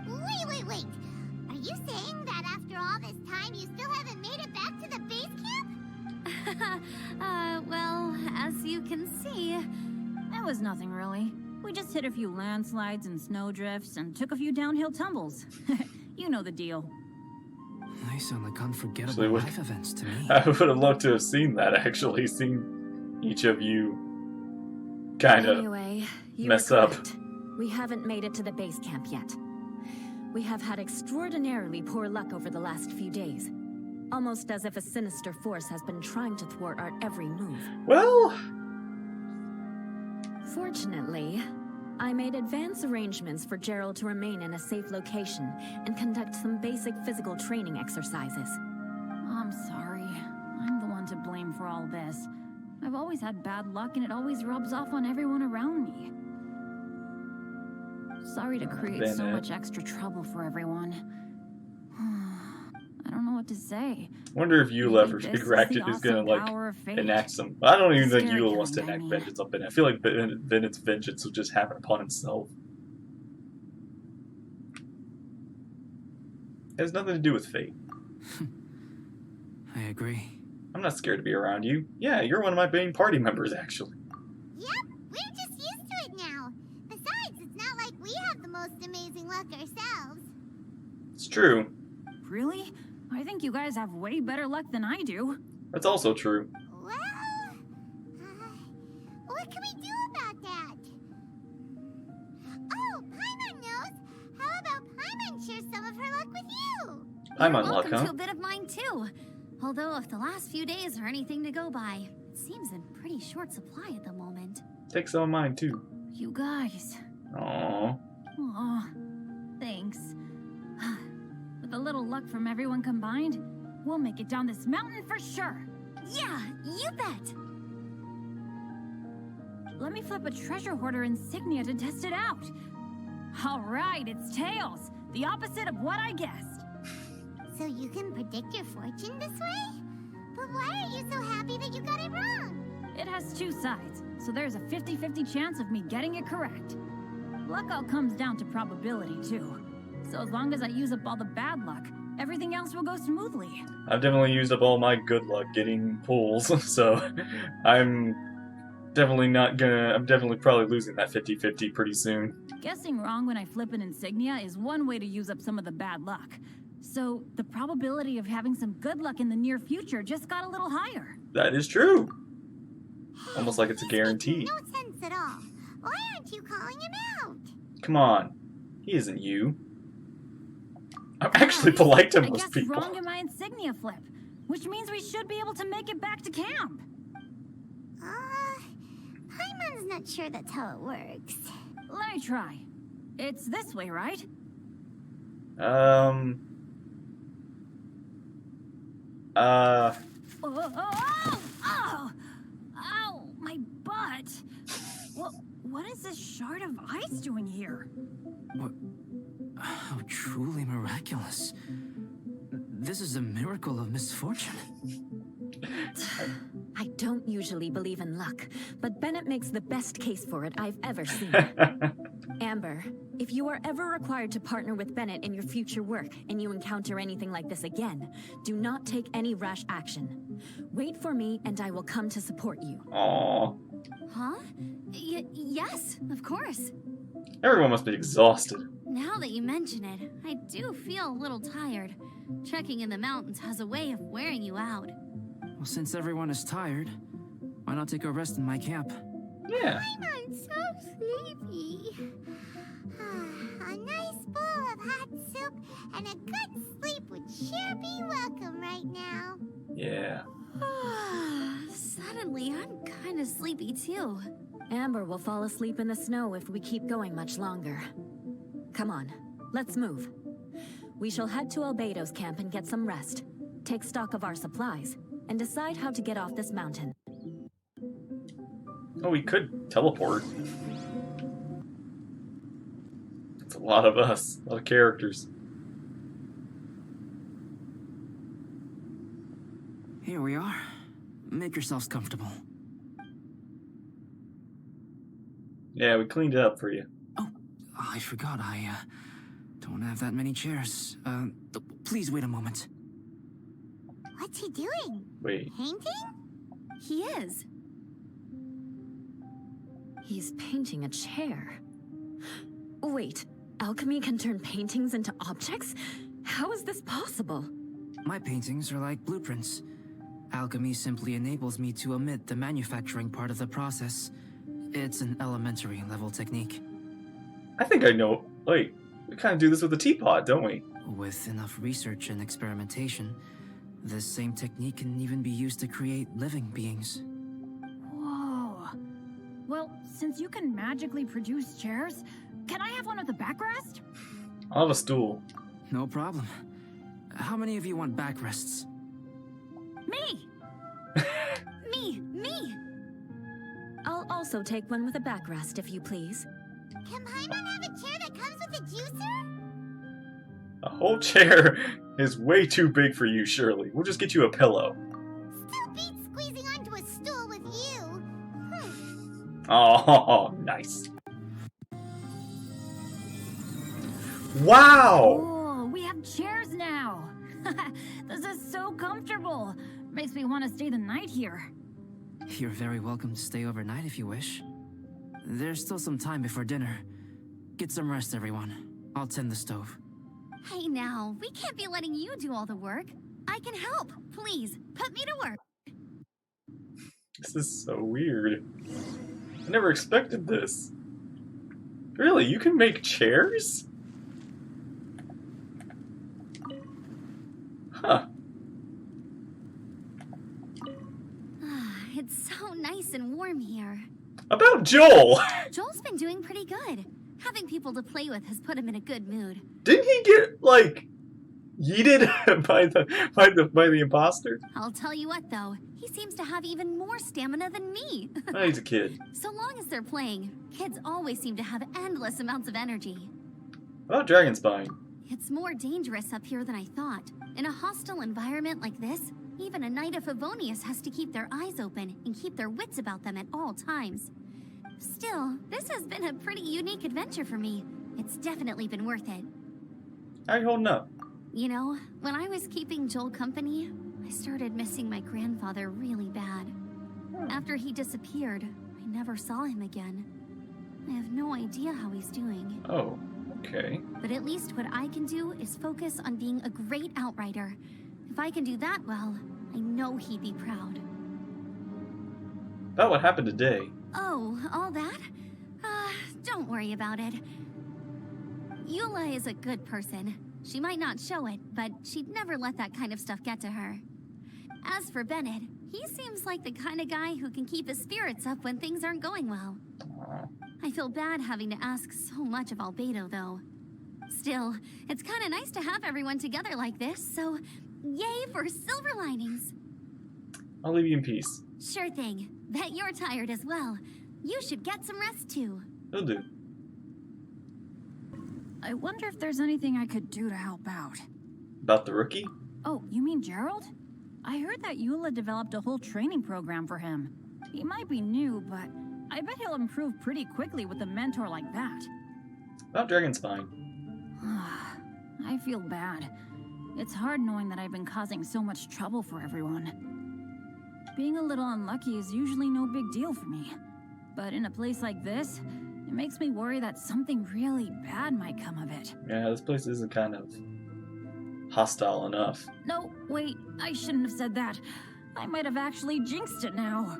Wait. Are you saying that after all this time you still haven't made it back to the base camp? Well, as you can see... It was nothing really. We just hit a few landslides and snowdrifts and took a few downhill tumbles. You know the deal. They sound like unforgettable Actually, life events to me. I would have loved to have seen that, actually. Seen each of you kind of Anyway, you mess were up. correct. We haven't made it to the base camp yet. We have had extraordinarily poor luck over the last few days. Almost as if a sinister force has been trying to thwart our every move. Well... Fortunately, I made advance arrangements for Gerald to remain in a safe location and conduct some basic physical training exercises. I'm sorry. I all this. I've always had bad luck and it always rubs off on everyone around me. Sorry to create so much extra trouble for everyone. I don't know what to say. I wonder if Eula for Figuractive is gonna like enact some. I don't even think Eula wants to enact vengeance on Bennett. I feel like Bennett's vengeance will just happen upon himself. It has nothing to do with fate. I agree. I'm not scared to be around you. Yeah, you're one of my main party members, actually. Yep, we're just used to it now. Besides, it's not like we have the most amazing luck ourselves. It's true. Really? I think you guys have way better luck than I do. That's also true. Well, what can we do about that? Oh, Paimon knows. How about Paimon share some of her luck with you? Paimon luck, Welcome huh? to a bit of mine too. Although if the last few days are anything to go by, it seems in pretty short supply at the moment. Take some of mine too. You guys. Aww. Aw, thanks. With a little luck from everyone combined, we'll make it down this mountain for sure. Yeah, you bet. Let me flip a treasure hoarder insignia to test it out. All right, it's tails. The opposite of what I guessed. So you can predict your fortune this way? But why are you so happy that you got it wrong? It has two sides, so there's a 50-50 chance of me getting it correct. Luck all comes down to probability, too. So as long as I use up all the bad luck, everything else will go smoothly. I've definitely used up all my good luck getting pulls, so I'm definitely probably losing that 50-50 pretty soon. Guessing wrong when I flip an insignia is one way to use up some of the bad luck. So the probability of having some good luck in the near future just got a little higher. That is true. Almost like it's a guarantee. No sense at all. Why aren't you calling him out? Come on. He isn't you. I'm actually polite to I most guessed people. wrong in my insignia flip, which means we should be able to make it back to camp. Paimon's not sure that's how it works. Let me try. It's this way, right? Oh, Ow, my butt. What is this shard of ice doing here? What? How truly miraculous. This is a miracle of misfortune. I don't usually believe in luck, but Bennett makes the best case for it I've ever seen. Amber, if you are ever required to partner with Bennett in your future work and you encounter anything like this again, do not take any rash action. Wait for me and I will come to support you. Aww. Huh? Yes, of course. Everyone must be exhausted. Now that you mention it, I do feel a little tired. Trekking in the mountains has a way of wearing you out. Well, since everyone is tired, why not take a rest in my camp? Yeah. Paimon's so sleepy. A nice bowl of hot soup and a good sleep would sure be welcome right now. Yeah. Suddenly, I'm kind of sleepy too. Amber will fall asleep in the snow if we keep going much longer. Come on, let's move. We shall head to Albedo's camp and get some rest. Take stock of our supplies, and decide how to get off this mountain. Oh, we could teleport. It's a lot of us. A lot of characters. Here we are. Make yourselves comfortable. Yeah, we cleaned it up for you. Oh, I forgot. I don't have that many chairs. Please wait a moment. What's he doing? Wait. Painting? He is. He's painting a chair. Wait, alchemy can turn paintings into objects? How is this possible? My paintings are like blueprints. Alchemy simply enables me to omit the manufacturing part of the process. It's an elementary level technique. I think I know. Wait, we kind of do this with the teapot, don't we? With enough research and experimentation, this same technique can even be used to create living beings. Whoa. Well, since you can magically produce chairs, can I have one with a backrest? I'll have a stool. No problem. How many of you want backrests? Me! also take one with a backrest, if you please. Can Paimon have a chair that comes with a juicer? A whole chair is way too big for you, Shirley. We'll just get you a pillow. Still beats squeezing onto a stool with you. Oh, nice. Wow! Oh, we have chairs now. This is so comfortable. Makes me want to stay the night here. You're very welcome to stay overnight if you wish. There's still some time before dinner. Get some rest, everyone. I'll tend the stove. Hey now, we can't be letting you do all the work. I can help. Please, put me to work. This is so weird. I never expected this. Really, you can make chairs? Huh. It's so nice and warm here. About Joel! Joel's been doing pretty good. Having people to play with has put him in a good mood. Didn't he get, like, yeeted by the imposter? I'll tell you what, though. He seems to have even more stamina than me. Oh, he's a kid. So long as they're playing, kids always seem to have endless amounts of energy. About Dragonspine. It's more dangerous up here than I thought. In a hostile environment like this, even a Knight of Favonius has to keep their eyes open and keep their wits about them at all times. Still, this has been a pretty unique adventure for me. It's definitely been worth it. How you holding up? You know, when I was keeping Joel company, I started missing my grandfather really bad. After he disappeared, I never saw him again. I have no idea how he's doing. Oh, okay. But at least what I can do is focus on being a great outrider. If I can do that well, I know he'd be proud. About what happened today. Oh, all that? Don't worry about it. Eula is a good person. She might not show it, but she'd never let that kind of stuff get to her. As for Bennett, he seems like the kind of guy who can keep his spirits up when things aren't going well. I feel bad having to ask so much of Albedo, though. Still, it's kind of nice to have everyone together like this, so yay for silver linings. I'll leave you in peace. Sure thing. Bet you're tired as well. You should get some rest, too. Will do. I wonder if there's anything I could do to help out. About the rookie? Oh, you mean Gerald? I heard that Eula developed a whole training program for him. He might be new, but I bet he'll improve pretty quickly with a mentor like that. About Dragonspine. I feel bad. It's hard knowing that I've been causing so much trouble for everyone. Being a little unlucky is usually no big deal for me. But in a place like this, it makes me worry that something really bad might come of it. Yeah, this place isn't kind of hostile enough. No, wait, I shouldn't have said that. I might have actually jinxed it now.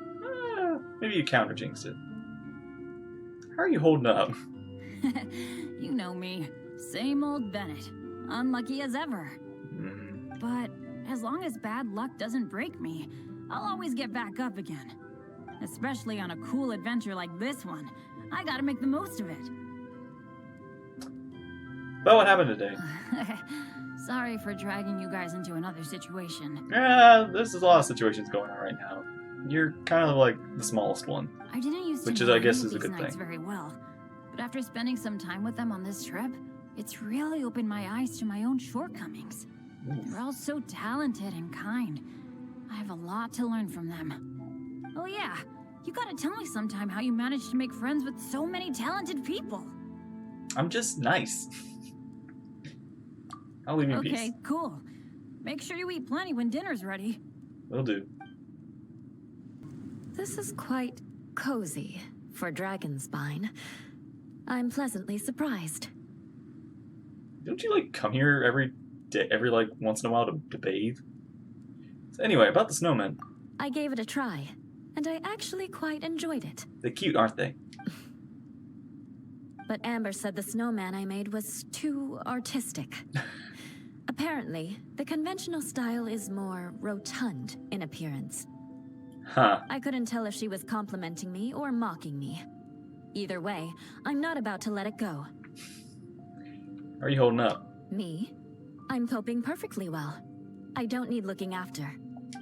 Maybe you counter-jinxed it. How are you holding up? You know me. Same old Bennett. Unlucky as ever. But as long as bad luck doesn't break me, I'll always get back up again. Especially on a cool adventure like this one. I gotta make the most of it. About what happened today? Sorry for dragging you guys into another situation. Yeah, there's a lot of situations going on right now. You're kind of like the smallest one. I didn't used to which know I guess any is of a good these knights thing. very well. But after spending some time with them on this trip, it's really opened my eyes to my own shortcomings. They're all so talented and kind. I have a lot to learn from them. Oh yeah, you gotta tell me sometime how you managed to make friends with so many talented people. I'm just nice. I'll leave you in peace. Okay, cool. Make sure you eat plenty when dinner's ready. Will do. This is quite cozy for Dragonspine. I'm pleasantly surprised. Don't you like come here every day, like once in a while to bathe? So anyway, about the snowmen. I gave it a try, and I actually quite enjoyed it. They're cute, aren't they? But Amber said the snowman I made was too artistic. Apparently, the conventional style is more rotund in appearance. Huh. I couldn't tell if she was complimenting me or mocking me. Either way, I'm not about to let it go. How are you holding up? Me? I'm coping perfectly well. I don't need looking after.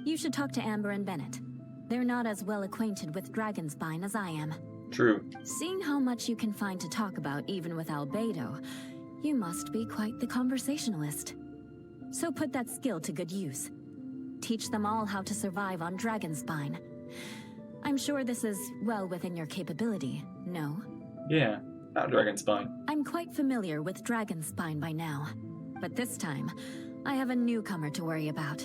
You should talk to Amber and Bennett. They're not as well acquainted with Dragonspine as I am. True. Seeing how much you can find to talk about even with Albedo, you must be quite the conversationalist. So put that skill to good use. Teach them all how to survive on Dragonspine. I'm sure this is well within your capability, no? Yeah, not Dragonspine. I'm quite familiar with Dragonspine by now. But this time, I have a newcomer to worry about.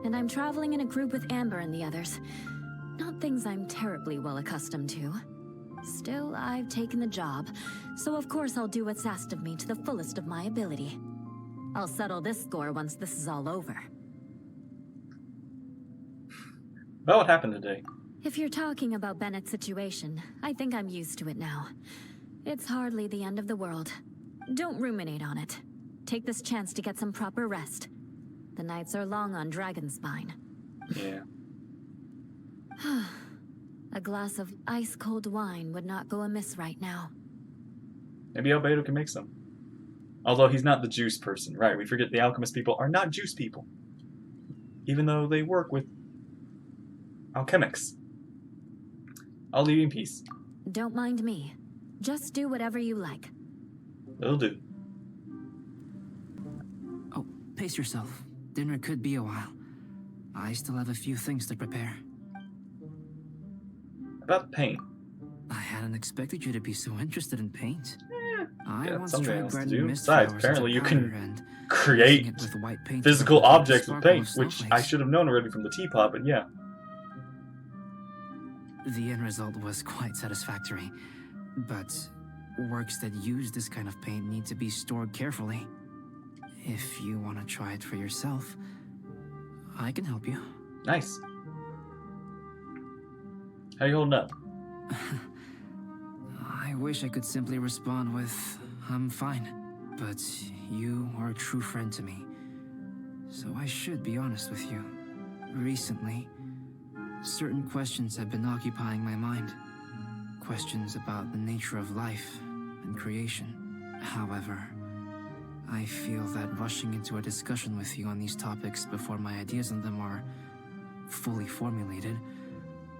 And I'm traveling in a group with Amber and the others. Not things I'm terribly well accustomed to. Still, I've taken the job, so of course I'll do what's asked of me to the fullest of my ability. I'll settle this score once this is all over. About what happened today? If you're talking about Bennett's situation, I think I'm used to it now. It's hardly the end of the world. Don't ruminate on it. Take this chance to get some proper rest. The nights are long on Dragonspine. Yeah. A glass of ice-cold wine would not go amiss right now. Maybe Albedo can make some. Although he's not the juice person, right? We forget the alchemist people are not juice people. Even though they work with alchemics. I'll leave you in peace. Don't mind me. Just do whatever you like. Will do. Oh, pace yourself. Dinner could be a while. I still have a few things to prepare. About the paint. I hadn't expected you to be so interested in paint. I Yeah, once something tried else to grinding do. mist Besides, flowers apparently into you can powder and create mixing it with white paint physical to prevent the objects with sparkle paint, of which I snowflakes. should have known already from the teapot, but yeah. The end result was quite satisfactory, but works that use this kind of paint need to be stored carefully. If you want to try it for yourself, I can help you. Nice. How you holding up? I wish I could simply respond with, I'm fine. But you are a true friend to me, so I should be honest with you. Recently, certain questions have been occupying my mind. Questions about the nature of life and creation. However, I feel that rushing into a discussion with you on these topics before my ideas on them are fully formulated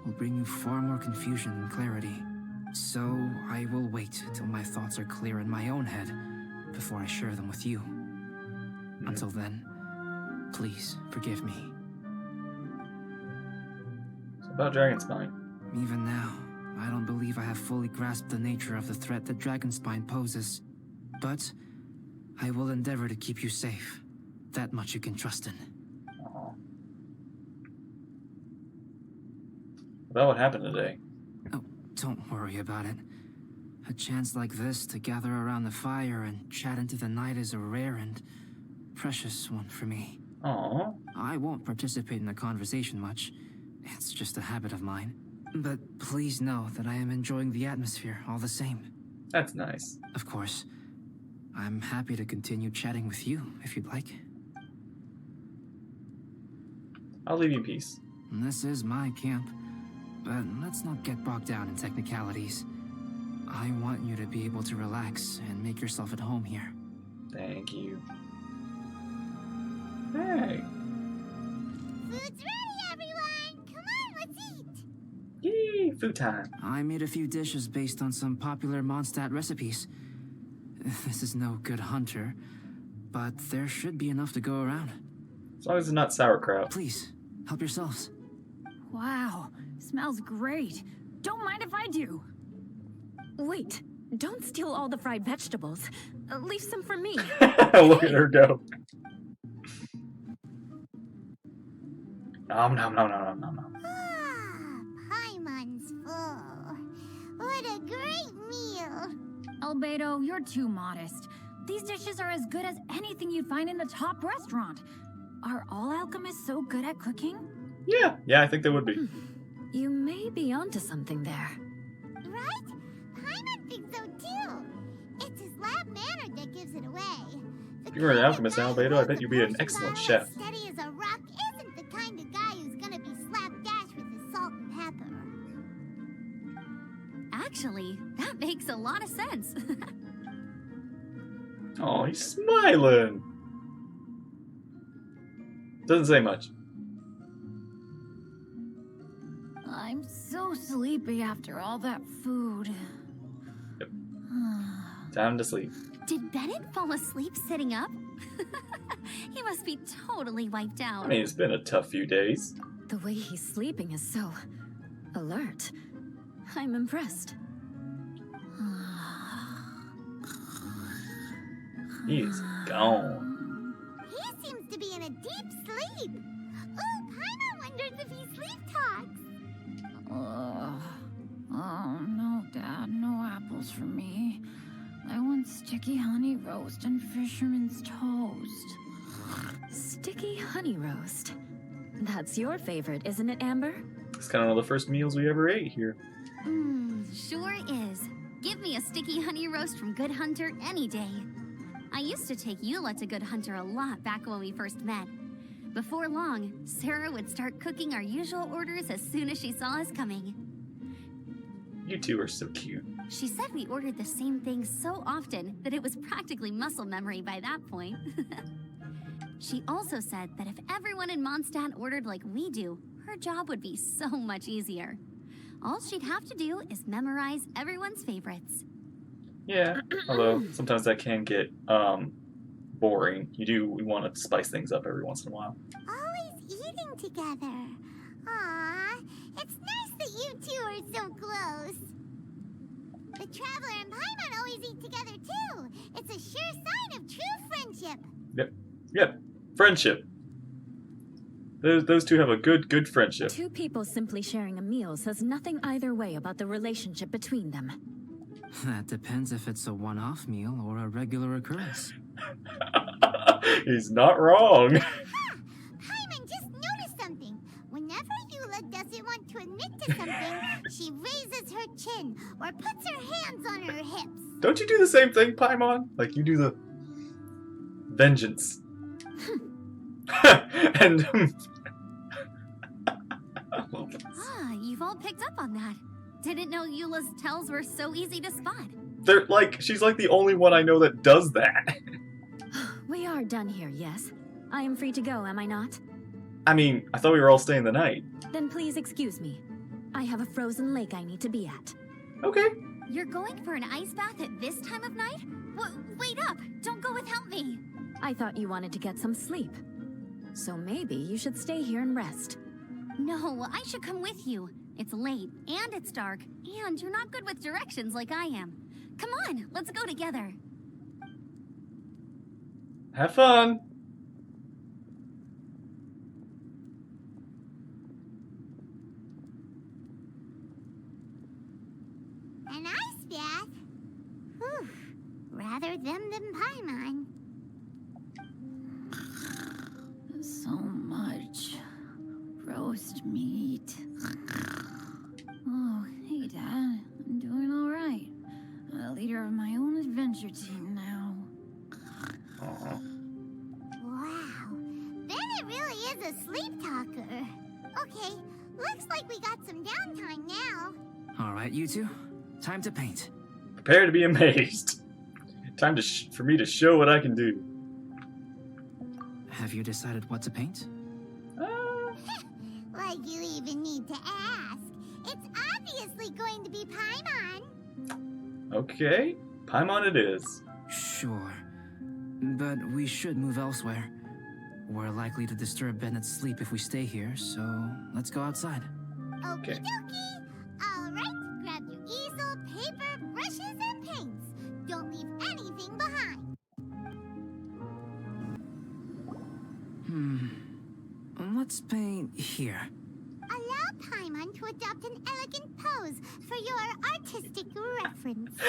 will bring you far more confusion than clarity. So I will wait till my thoughts are clear in my own head before I share them with you. Until then, please forgive me. So about Dragonspine. Even now, I don't believe I have fully grasped the nature of the threat that Dragonspine poses. But I will endeavor to keep you safe. That much you can trust in. Aww. About what happened today? Oh, don't worry about it. A chance like this to gather around the fire and chat into the night is a rare and precious one for me. Aww. I won't participate in the conversation much. It's just a habit of mine. But please know that I am enjoying the atmosphere all the same. That's nice. Of course. I'm happy to continue chatting with you, if you'd like. I'll leave you in peace. This is my camp, but let's not get bogged down in technicalities. I want you to be able to relax and make yourself at home here. Thank you. Hey. Food's ready, everyone! Come on, let's eat! Yay, food time. I made a few dishes based on some popular Mondstadt recipes. This is no good hunter, but there should be enough to go around. As long as it's not sauerkraut. Please, help yourselves. Wow, smells great. Don't mind if I do. Wait, don't steal all the fried vegetables. Leave some for me. Look at her go. Nom nom nom nom nom nom. Ah, Paimon's full. What a great meal! Albedo, you're too modest. These dishes are as good as anything you'd find in a top restaurant. Are all alchemists so good at cooking? Yeah, I think they would be. You may be onto something there. Right? Paimon thinks so too. It's his lab manner that gives it away. If you were an alchemist, Albedo, I bet you'd be an excellent chef. Steady as a rock isn't the kind of guy who's gonna be slapdash with his salt and pepper. Actually, that makes a lot of sense. Oh, he's smiling. Doesn't say much. I'm so sleepy after all that food. Yep. Time to sleep. Did Bennett fall asleep sitting up? He must be totally wiped out. I mean, it's been a tough few days. The way he's sleeping is so alert. I'm impressed. He's gone. He seems to be in a deep sleep. Ooh, Paimon wonders if he sleep talks. Oh, no, Dad, no apples for me. I want sticky honey roast and fisherman's toast. Sticky honey roast. That's your favorite, isn't it, Amber? It's kind of one of the first meals we ever ate here. Sure is. Give me a sticky honey roast from Good Hunter any day. I used to take Eula to Good Hunter a lot back when we first met. Before long, Sarah would start cooking our usual orders as soon as she saw us coming. You two are so cute. She said we ordered the same thing so often that it was practically muscle memory by that point. She also said that if everyone in Mondstadt ordered like we do, her job would be so much easier. All she'd have to do is memorize everyone's favorites. Yeah, although sometimes that can get boring. We want to spice things up every once in a while. Always eating together. Aww, it's nice that you two are so close. The Traveler and Paimon always eat together too. It's a sure sign of true friendship. Yep. Friendship. Those two have a good friendship. Two people simply sharing a meal says nothing either way about the relationship between them. That depends if it's a one-off meal or a regular occurrence. He's not wrong. Paimon just noticed something. Whenever Eula doesn't want to admit to something, she raises her chin or puts her hands on her hips. Don't you do the same thing, Paimon? Like you do the vengeance. And You've all picked up on that. Didn't know Eula's tells were so easy to spot. she's like the only one I know that does that. We are done here, yes? I am free to go, am I not? I mean, I thought we were all staying the night. Then please excuse me. I have a frozen lake I need to be at. Okay. You're going for an ice bath at this time of night? Wait up! Don't go without me! I thought you wanted to get some sleep. So maybe you should stay here and rest. No, I should come with you. It's late, and it's dark, and you're not good with directions like I am. Come on, let's go together. Have fun. An ice bath? Whew. Rather them than Paimon. So much roast meat. Oh, hey, Dad. I'm doing all right. I'm the leader of my own adventure team now. Wow. Bennett really is a sleep talker. Okay, looks like we got some downtime now. All right, you two. Time to paint. Prepare to be amazed. Time for me to show what I can do. Have you decided what to paint? Like you even need to ask. It's obviously going to be Paimon. Okay, Paimon it is. Sure. But we should move elsewhere. We're likely to disturb Bennett's sleep if we stay here, so let's go outside. Okie dokie. All right, grab your easel, paper, brushes, and paints. Don't leave anything behind. Let's paint here. Allow Paimon to adopt an elegant pose for your artistic reference.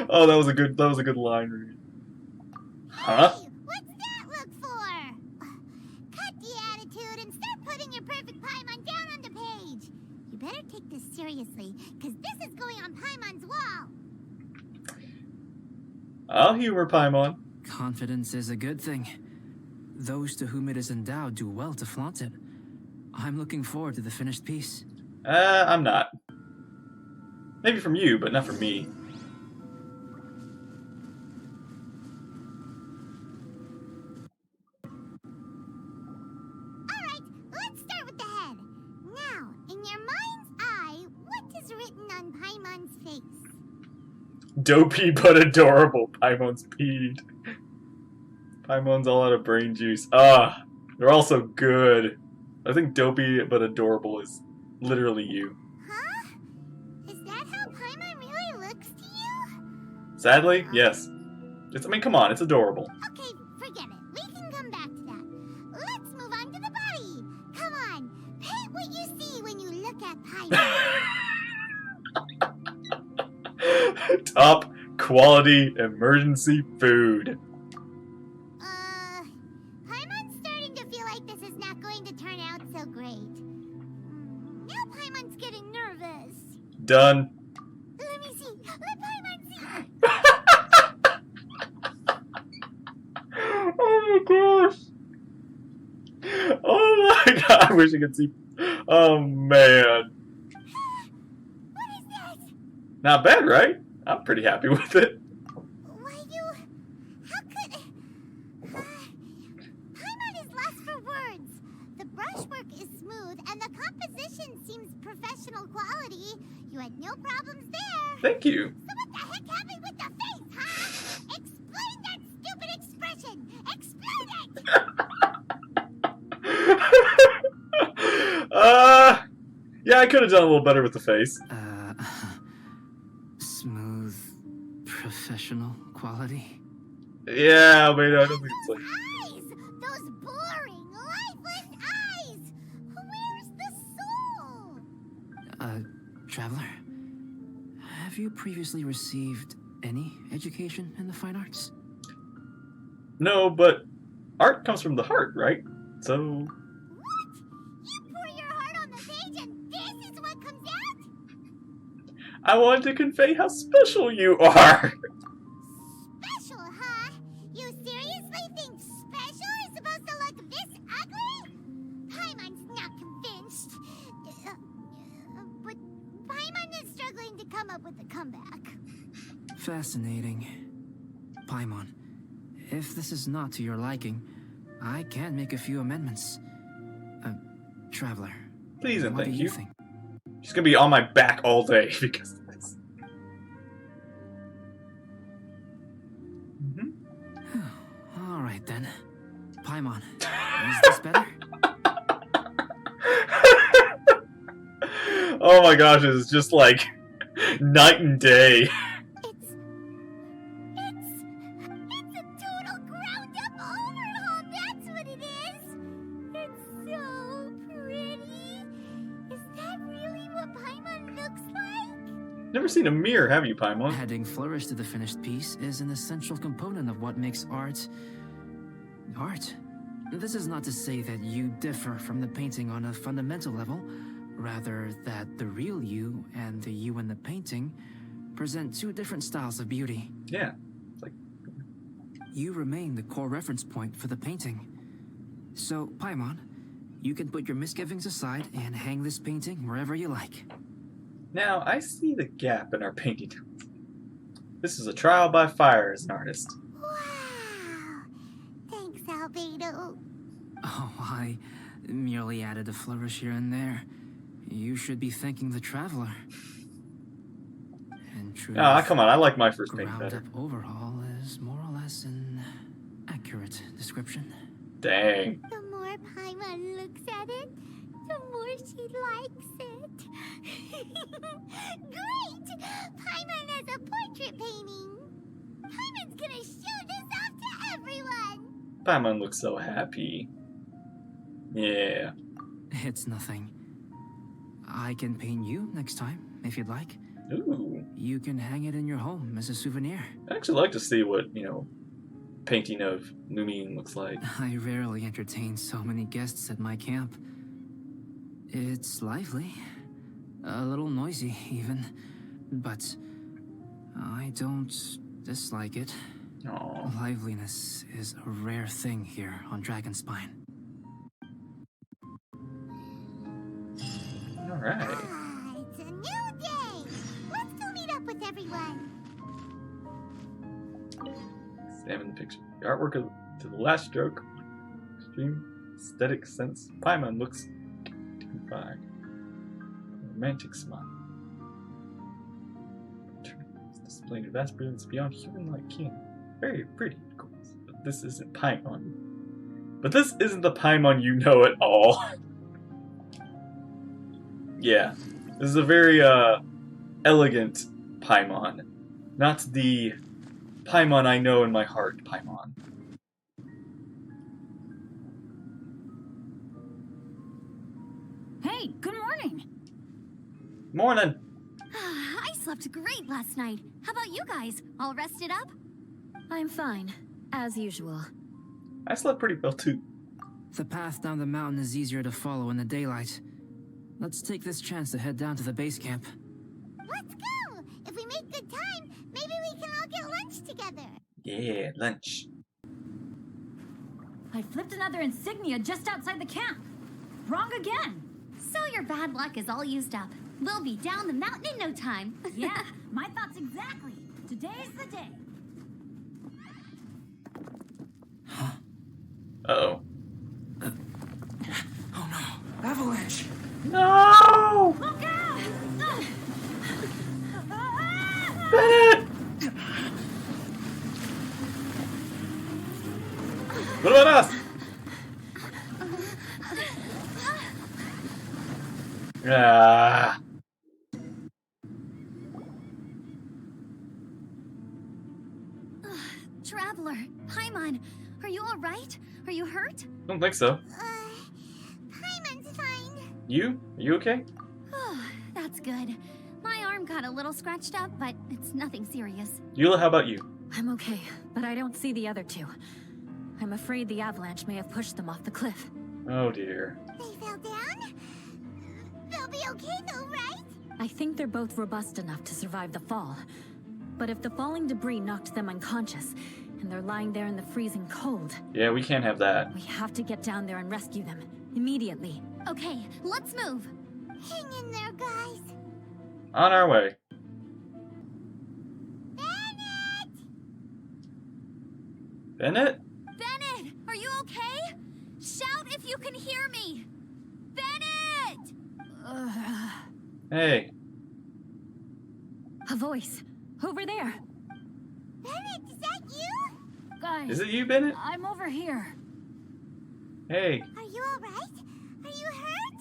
Oh, that was a good line read. Huh? Hey, what's that look for? Cut the attitude and start putting your perfect Paimon down on the page. You better take this seriously, because this is going on Paimon's wall. I'll humor Paimon. Confidence is a good thing. Those to whom it is endowed do well to flaunt it. I'm looking forward to the finished piece. I'm not. Maybe from you, but not from me. Alright, let's start Dopey but adorable. Paimon's peed. Paimon's all out of brain juice. Ah, they're all so good. I think dopey but adorable is literally you. Huh? Is that how Paimon really looks to you? Sadly, yes. I mean, come on, it's adorable. Okay, forget it. We can come back to that. Let's move on to the body. Come on, paint what you see when you look at Paimon. Top quality emergency food. Paimon's starting to feel like this is not going to turn out so great. Now Paimon's getting nervous. Done. Let me see. Let Paimon see. Oh my gosh. Oh my god, I wish I could see. Oh man. What is that? Not bad, right? I'm pretty happy with it. Why how could... Paimon is lost for words. The brushwork is smooth, and the composition seems professional quality. You had no problems there. Thank you. So what the heck happened with the face, huh? Explain that stupid expression! Explain it! Yeah, I could have done a little better with the face. Smooth, professional quality. Yeah, but I don't think it's like... Eyes! Those boring, lifeless eyes! Where's the soul? Traveler, have you previously received any education in the fine arts? No, but art comes from the heart, right? So... What? You pour your heart on the page and this is what comes out? I wanted to convey how special you are. Special, huh? You seriously think special is supposed to look this ugly? Paimon's not convinced. But Paimon is struggling to come up with a comeback. Fascinating. Paimon, if this is not to your liking, I can make a few amendments. Traveler, Please and what thank do you you. think? She's gonna be on my back all day because of this. All right then. Paimon, is this better? Oh my gosh, it's just like night and day. It's a total ground-up overhaul, that's what it is! It's so pretty! Is that really what Paimon looks like? Never seen a mirror, have you, Paimon? Adding flourish to the finished piece is an essential component of what makes art... art. This is not to say that you differ from the painting on a fundamental level, rather that the real you and the you in the painting present two different styles of beauty. Yeah. It's like... You remain the core reference point for the painting. So, Paimon, you can put your misgivings aside and hang this painting wherever you like. Now, I see the gap in our painting. This is a trial by fire as an artist. Wow! Thanks, Albedo. Oh, I merely added a flourish here and there. You should be thanking the traveler. And true. Ah, come on, I like my first painting ground better. up overhaul is more or less an accurate description. Dang. The more Paimon looks at it, the more she likes it. Great! Paimon has a portrait painting. Paimon's gonna show this off to everyone. Paimon looks so happy. Yeah. It's nothing. I can paint you next time, if you'd like. Ooh. You can hang it in your home as a souvenir. I'd actually like to see what, painting of Lumine looks like. I rarely entertain so many guests at my camp. It's lively. A little noisy, even. But I don't dislike it. Aww. Liveliness is a rare thing here on Dragonspine. Alright. Ah, it's a new day. Let's go meet up with everyone. Examine the picture. The artwork to the last stroke. Extreme aesthetic sense. Paimon looks dignified. Romantic smile. displaying a vast brilliance beyond human-like kin. Very pretty, of course. But this isn't Paimon. But this isn't the Paimon you know at all. Yeah. This is a very, elegant Paimon. Not the Paimon I know in my heart Paimon. Hey, good morning. Morning! I slept great last night. How about you guys? All rested up? I'm fine, as usual. I slept pretty well too. The path down the mountain is easier to follow in the daylight. Let's take this chance to head down to the base camp. Let's go! If we make good time, maybe we can all get lunch together. Yeah, lunch. I flipped another insignia just outside the camp. Wrong again. So your bad luck is all used up. We'll be down the mountain in no time. Yeah, my thoughts exactly. Today's the day. Uh-oh. Oh no, avalanche! No! Look out! Bennett! What about us? Ah. Traveler, Paimon, are you all right? Are you hurt? Don't think so. Paimon's fine. You? Are you okay? That's good. My arm got a little scratched up, but it's nothing serious. Eula, how about you? I'm okay, but I don't see the other two. I'm afraid the avalanche may have pushed them off the cliff. Oh dear. They fell down? They'll be okay though, right? I think they're both robust enough to survive the fall. But if the falling debris knocked them unconscious, and they're lying there in the freezing cold... Yeah, we can't have that. We have to get down there and rescue them. Immediately. Okay, let's move. Hang in there, guys. On our way. Bennett? Bennett, are you okay? Shout if you can hear me. Bennett! Hey. A voice. Over there. Bennett, is that you? Guys, Is it you, Bennett? I'm over here. Hey. Are you alright? Are you hurt?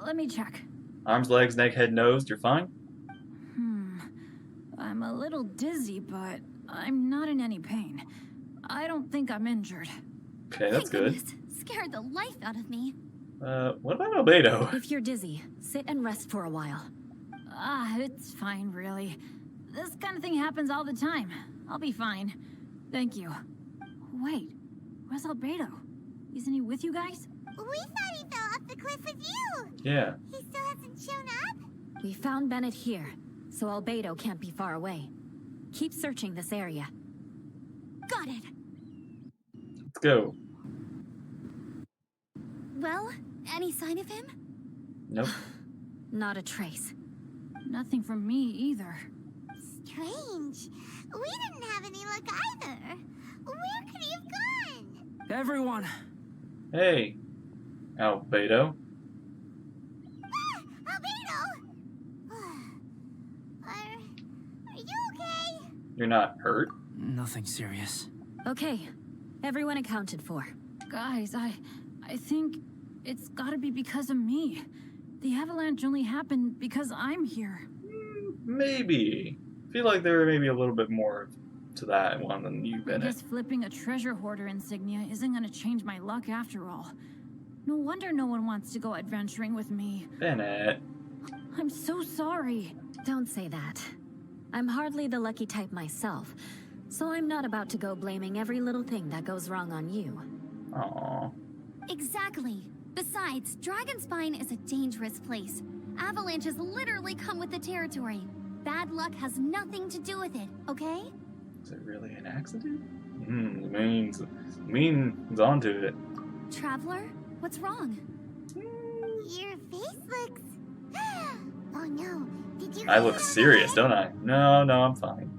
Let me check. Arms, legs, neck, head, nose. You're fine? I'm a little dizzy, but I'm not in any pain. I don't think I'm injured. Okay, that's Thank good. goodness. Scared the life out of me. What about Albedo? If you're dizzy, sit and rest for a while. It's fine, really. This kind of thing happens all the time. I'll be fine. Thank you. Wait, where's Albedo? Isn't he with you guys? We thought he fell off the cliff with you. Yeah. He still hasn't shown up? We found Bennett here, so Albedo can't be far away. Keep searching this area. Got it. Let's go. Well, any sign of him? Nope. Not a trace. Nothing from me either. Strange. We didn't have any luck either. Where could he have gone? Everyone! Hey. Albedo. Albedo! Are you okay? You're not hurt? Nothing serious. Okay, everyone accounted for. Guys, I think it's gotta be because of me. The avalanche only happened because I'm here. Maybe. I feel like there may be a little bit more to that one than you, I Bennett. guess flipping a treasure hoarder insignia isn't gonna change my luck after all. No wonder no one wants to go adventuring with me. Bennett. I'm so sorry. Don't say that. I'm hardly the lucky type myself, so I'm not about to go blaming every little thing that goes wrong on you. Aww. Exactly. Besides, Dragonspine is a dangerous place. Avalanches literally come with the territory. Bad luck has nothing to do with it, okay? Is it really an accident? Means onto it. Traveler, what's wrong? Your face looks... Oh no, did you... I look serious, don't I? No, I'm fine.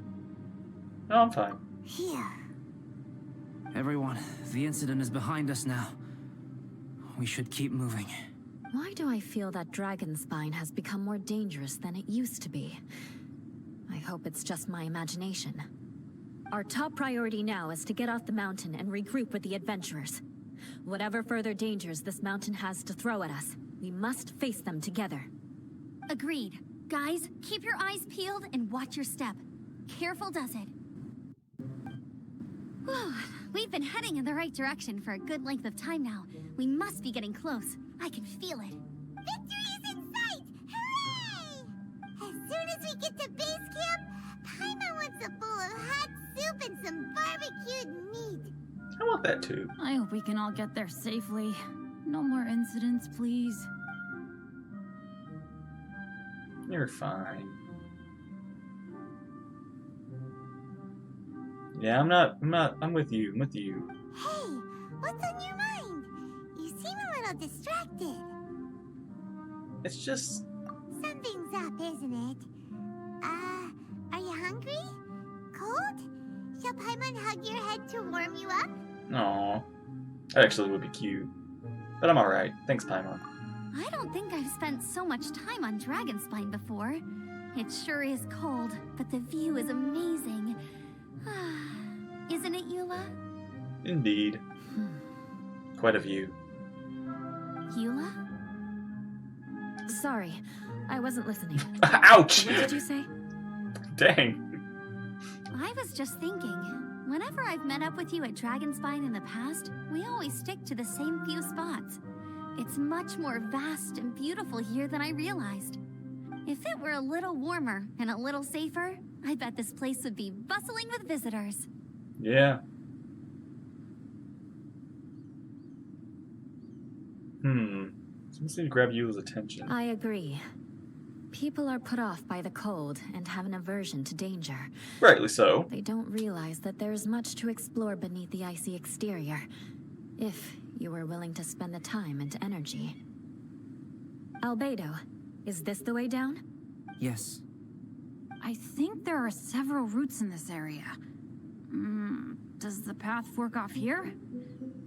No, I'm fine. Here. Everyone, the incident is behind us now. We should keep moving. Why do I feel that Dragonspine has become more dangerous than it used to be? hope it's just my imagination. Our top priority now is to get off the mountain and regroup with the adventurers. Whatever further dangers this mountain has to throw at us, we must face them together. Agreed. Guys, keep your eyes peeled and watch your step. Careful does it. Whew, we've been heading in the right direction for a good length of time now. We must be getting close. I can feel it. Victory is in sight! Hooray! As soon as we get to base camp, Paimon wants a bowl of hot soup and some barbecued meat. I want that too. I hope we can all get there safely. No more incidents, please. You're fine. Yeah, I'm with you. I'm with you. Hey, what's on your mind? You seem a little distracted. It's just... Something's up, isn't it? Are you hungry? Cold? Shall Paimon hug your head to warm you up? Aw. That actually would be cute. But I'm alright. Thanks, Paimon. I don't think I've spent so much time on Dragonspine before. It sure is cold, but the view is amazing. Isn't it, Eula? Indeed. Quite a view. Eula? Sorry, I wasn't listening. Ouch! What did you say? Dang. I was just thinking, whenever I've met up with you at Dragonspine in the past, we always stick to the same few spots. It's much more vast and beautiful here than I realized. If it were a little warmer and a little safer, I bet this place would be bustling with visitors. Yeah. Someone seemed to grab Eula's attention. I agree. People are put off by the cold and have an aversion to danger. Rightly so. They don't realize that there is much to explore beneath the icy exterior, if you were willing to spend the time and energy. Albedo, is this the way down? Yes. I think there are several routes in this area. Does the path fork off here?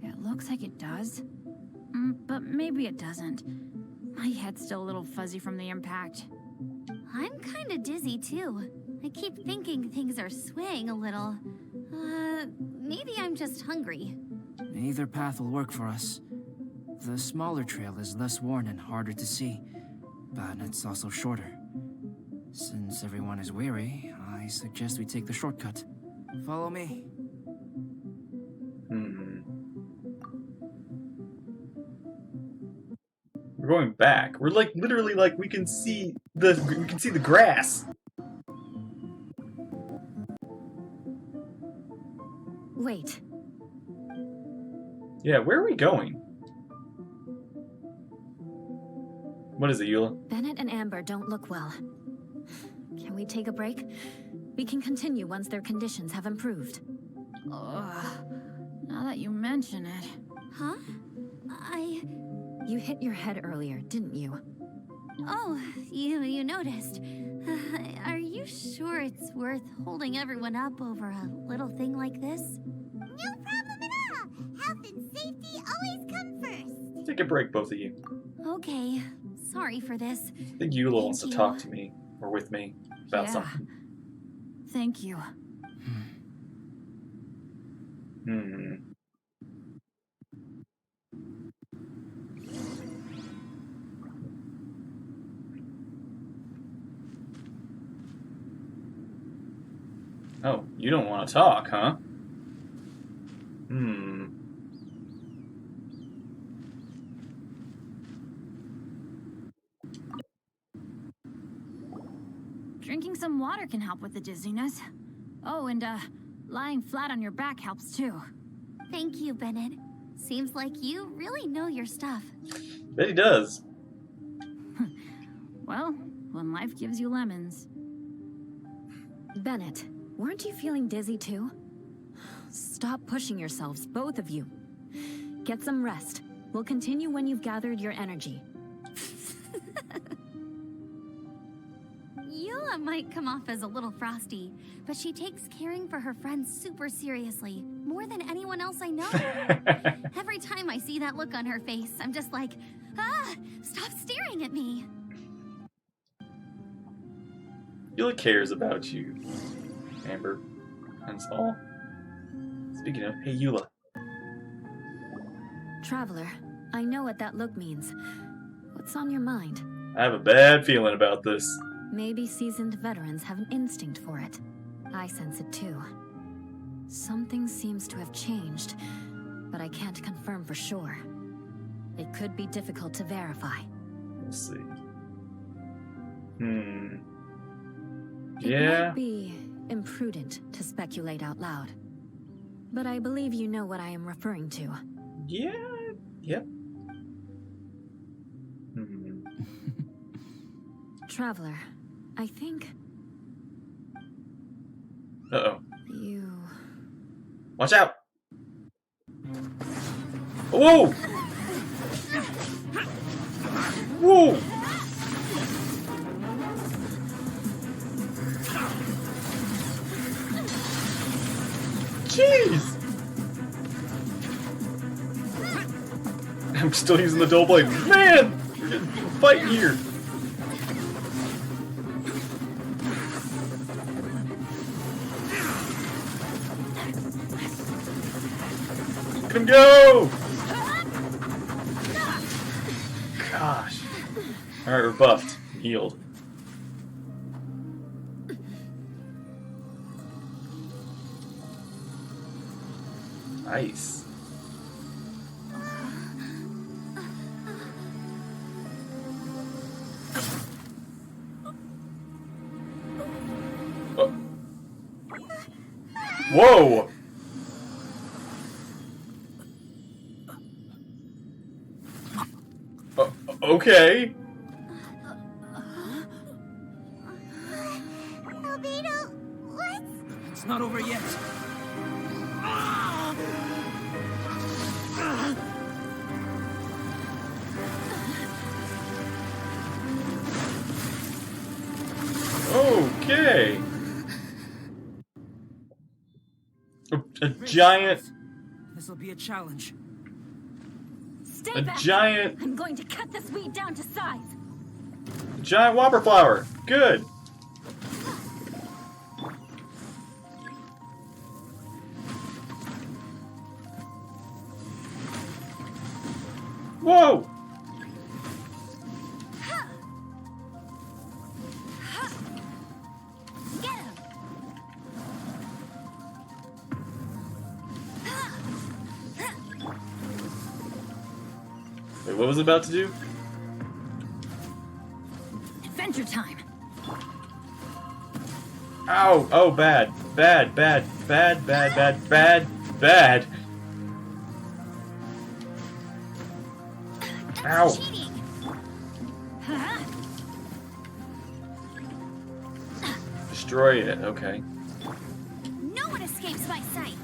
It looks like it does. But maybe it doesn't. My head's still a little fuzzy from the impact. I'm kinda dizzy too. I keep thinking things are swaying a little. Maybe I'm just hungry. Either path will work for us. The smaller trail is less worn and harder to see, but it's also shorter. Since everyone is weary, I suggest we take the shortcut. Follow me. We're going back. We're like literally like we can see the grass. Wait. Yeah, where are we going? What is it, Eula? Bennett and Amber don't look well. Can we take a break? We can continue once their conditions have improved. Ugh. Now that you mention it. Huh? You hit your head earlier, didn't you? Oh, you noticed. Are you sure it's worth holding everyone up over a little thing like this? No problem at all. Health and safety always come first. Take a break, both of you. Okay. Sorry for this. I think Eula wants to talk to me, or with me, about something. Thank you. Oh, you don't want to talk, huh? Drinking some water can help with the dizziness. Oh, and lying flat on your back helps too. Thank you, Bennett. Seems like you really know your stuff. Bet he does. Well, when life gives you lemons. Bennett, weren't you feeling dizzy too? Stop pushing yourselves, both of you. Get some rest. We'll continue when you've gathered your energy. Eula might come off as a little frosty, but she takes caring for her friends super seriously, more than anyone else I know. Every time I see that look on her face, I'm just like, stop staring at me. Eula cares about you, Amber. That's all. Speaking of, hey Eula. Traveler, I know what that look means. What's on your mind? I have a bad feeling about this. Maybe seasoned veterans have an instinct for it. I sense it too. Something seems to have changed, but I can't confirm for sure. It could be difficult to verify. We'll see. It Yeah. might be imprudent to speculate out loud. But I believe you know what I am referring to. Yeah. Yep. Traveler, I think Uh-oh. you... Watch out! Whoa! Whoa! Jeez! I'm still using the dual blade. Man! We're getting fighting here. Let him go! Gosh. Alright, we're buffed. Healed. Nice. Whoa! Okay. Albedo, what? It's not over yet. Okay. A giant, This'll be a challenge. Stay a back. giant, I'm going to cut this weed down to size. giant whopper flower. Good. Whoa! Get him! Wait, what was it about to do? Adventure time. Ow! Oh, bad. Bad, bad, bad, bad, bad, bad, bad. Ow! Cheating! Destroy it, okay. No one escapes my sights!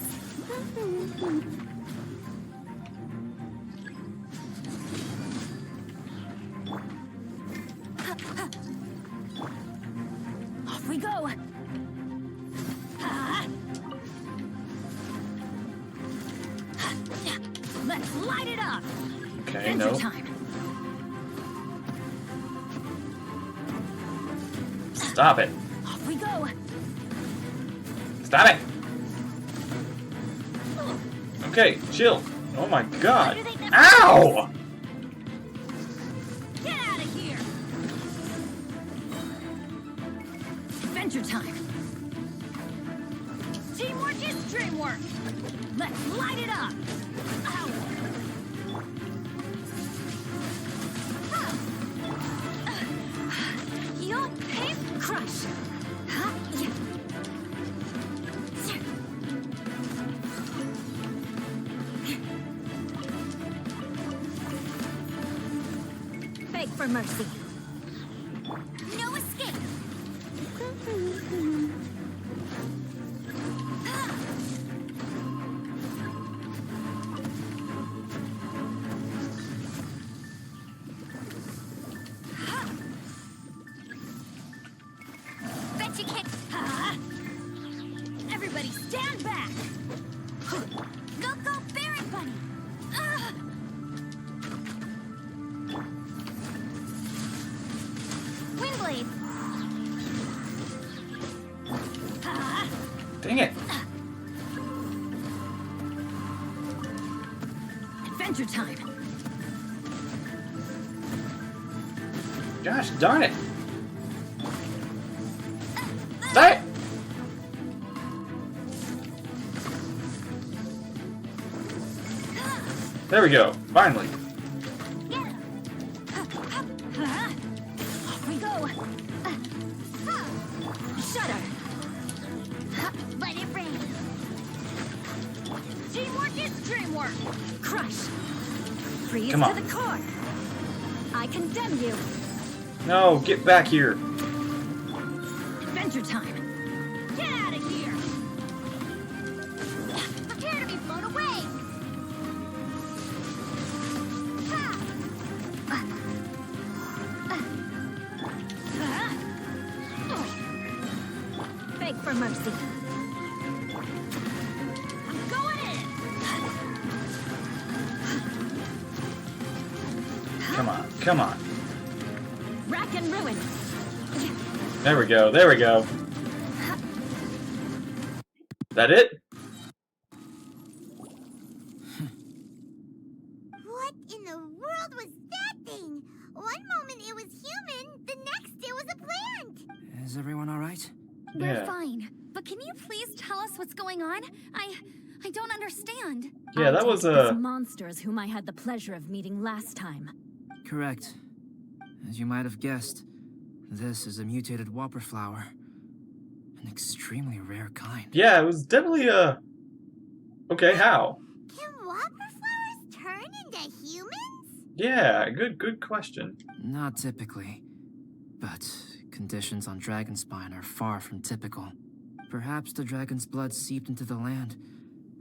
Off we go. Let's light it up. Okay, Adventure no. time. Stop it. Off we go. Stop it! Okay, chill. Oh my god. Ow! Get out of here. Adventure time. Teamwork is dreamwork. Let's light it up. Ow. You'll pay crush. Huh? Yeah. Beg for mercy. No escape! Bet you can't... Everybody stand back. Go, go, Barret Bunny! Windblade! Dang it! Adventure time. Gosh darn it! Die! There we go. Finally. Off we go. Shudder. Let it rain. Teamwork is dreamwork. Crush. Freeze Come on. to the core. I condemn you. No, get back here. Adventure time. Get out of here. Prepare to be blown away. Beg for mercy. I'm going in. Come on, come on. Rack and ruin. There we go, there we go. That it? What in the world was that thing? One moment it was human, the next it was a plant. Is everyone all right? We're Yeah. fine. But can you please tell us what's going on? I don't understand. Yeah, that was a... monsters whom I had the pleasure of meeting last time. Correct. As you might have guessed, this is a mutated whopper flower. An extremely rare kind. Yeah, it was definitely a... Okay, how? Can whopper flowers turn into humans? Yeah, good question. Not typically. But conditions on Dragonspine are far from typical. Perhaps the dragon's blood seeped into the land,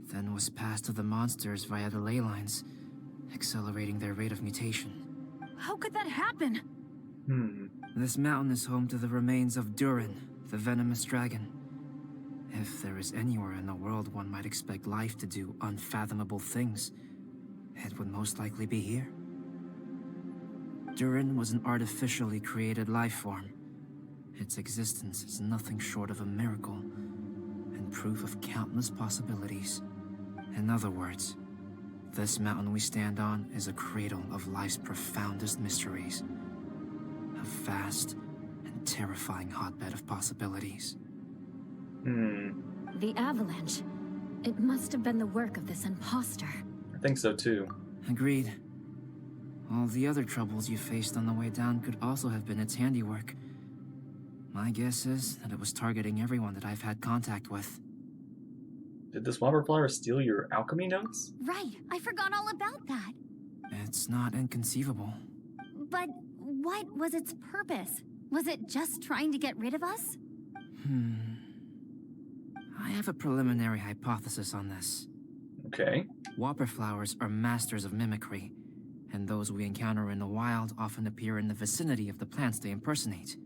then was passed to the monsters via the ley lines, accelerating their rate of mutation. How could that happen? This mountain is home to the remains of Durin, the venomous dragon. If there is anywhere in the world one might expect life to do unfathomable things, it would most likely be here. Durin was an artificially created life form. Its existence is nothing short of a miracle, and proof of countless possibilities. In other words, this mountain we stand on is a cradle of life's profoundest mysteries. A vast and terrifying hotbed of possibilities. The avalanche. It must have been the work of this imposter. I think so too. Agreed. All the other troubles you faced on the way down could also have been its handiwork. My guess is that it was targeting everyone that I've had contact with. Did this whopper flower steal your alchemy notes? Right, I forgot all about that. It's not inconceivable. But what was its purpose? Was it just trying to get rid of us? I have a preliminary hypothesis on this. Okay. Whopper flowers are masters of mimicry, and those we encounter in the wild often appear in the vicinity of the plants they impersonate.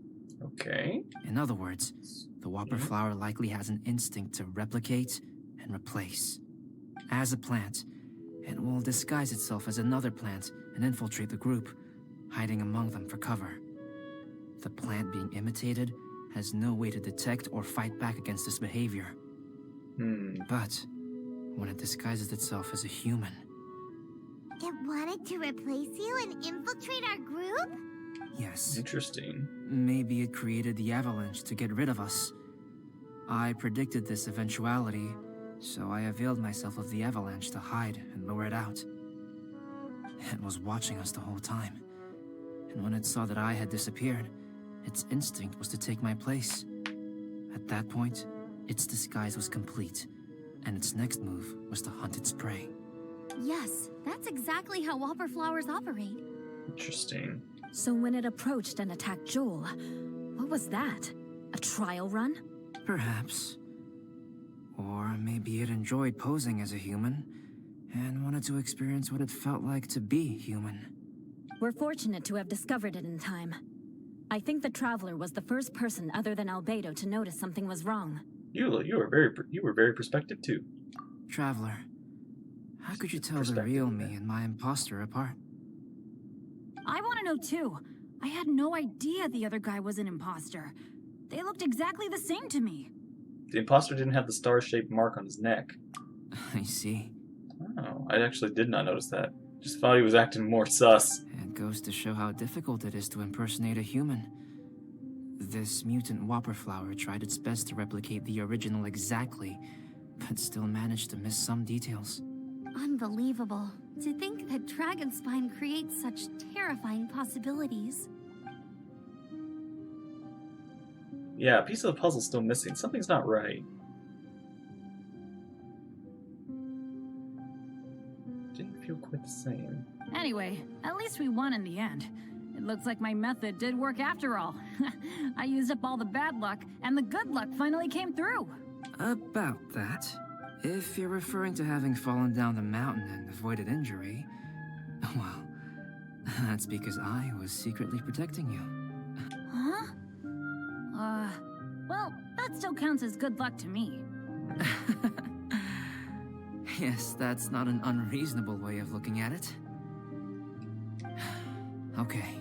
Okay. In other words, the whopper flower likely has an instinct to replicate and replace. As a plant, it will disguise itself as another plant and infiltrate the group, hiding among them for cover. The plant being imitated has no way to detect or fight back against this behavior. But when it disguises itself as a human... It wanted to replace you and infiltrate our group? Yes. Interesting. Maybe it created the avalanche to get rid of us. I predicted this eventuality, so I availed myself of the avalanche to hide and lure it out. It was watching us the whole time, and when it saw that I had disappeared, its instinct was to take my place. At that point, its disguise was complete, and its next move was to hunt its prey. Yes, that's exactly how whopper flowers operate. Interesting. So when it approached and attacked Joel, what was that? A trial run? Perhaps. Or maybe it enjoyed posing as a human, and wanted to experience what it felt like to be human. We're fortunate to have discovered it in time. I think the Traveler was the first person other than Albedo to notice something was wrong. You were very perspective too. Traveler, how could you tell the real me and my imposter apart? I want to know too. I had no idea the other guy was an imposter. They looked exactly the same to me. The imposter didn't have the star-shaped mark on his neck. I see. Oh, I actually did not notice that. Just thought he was acting more sus. It goes to show how difficult it is to impersonate a human. This mutant whopper flower tried its best to replicate the original exactly, but still managed to miss some details. Unbelievable. To think that Dragonspine creates such terrifying possibilities. Yeah, a piece of the puzzle's still missing. Something's not right. Didn't feel quite the same. Anyway, at least we won in the end. It looks like my method did work after all. I used up all the bad luck, and the good luck finally came through. About that, if you're referring to having fallen down the mountain and avoided injury, well, that's because I was secretly protecting you. Huh? Well, that still counts as good luck to me. Yes, that's not an unreasonable way of looking at it. Okay.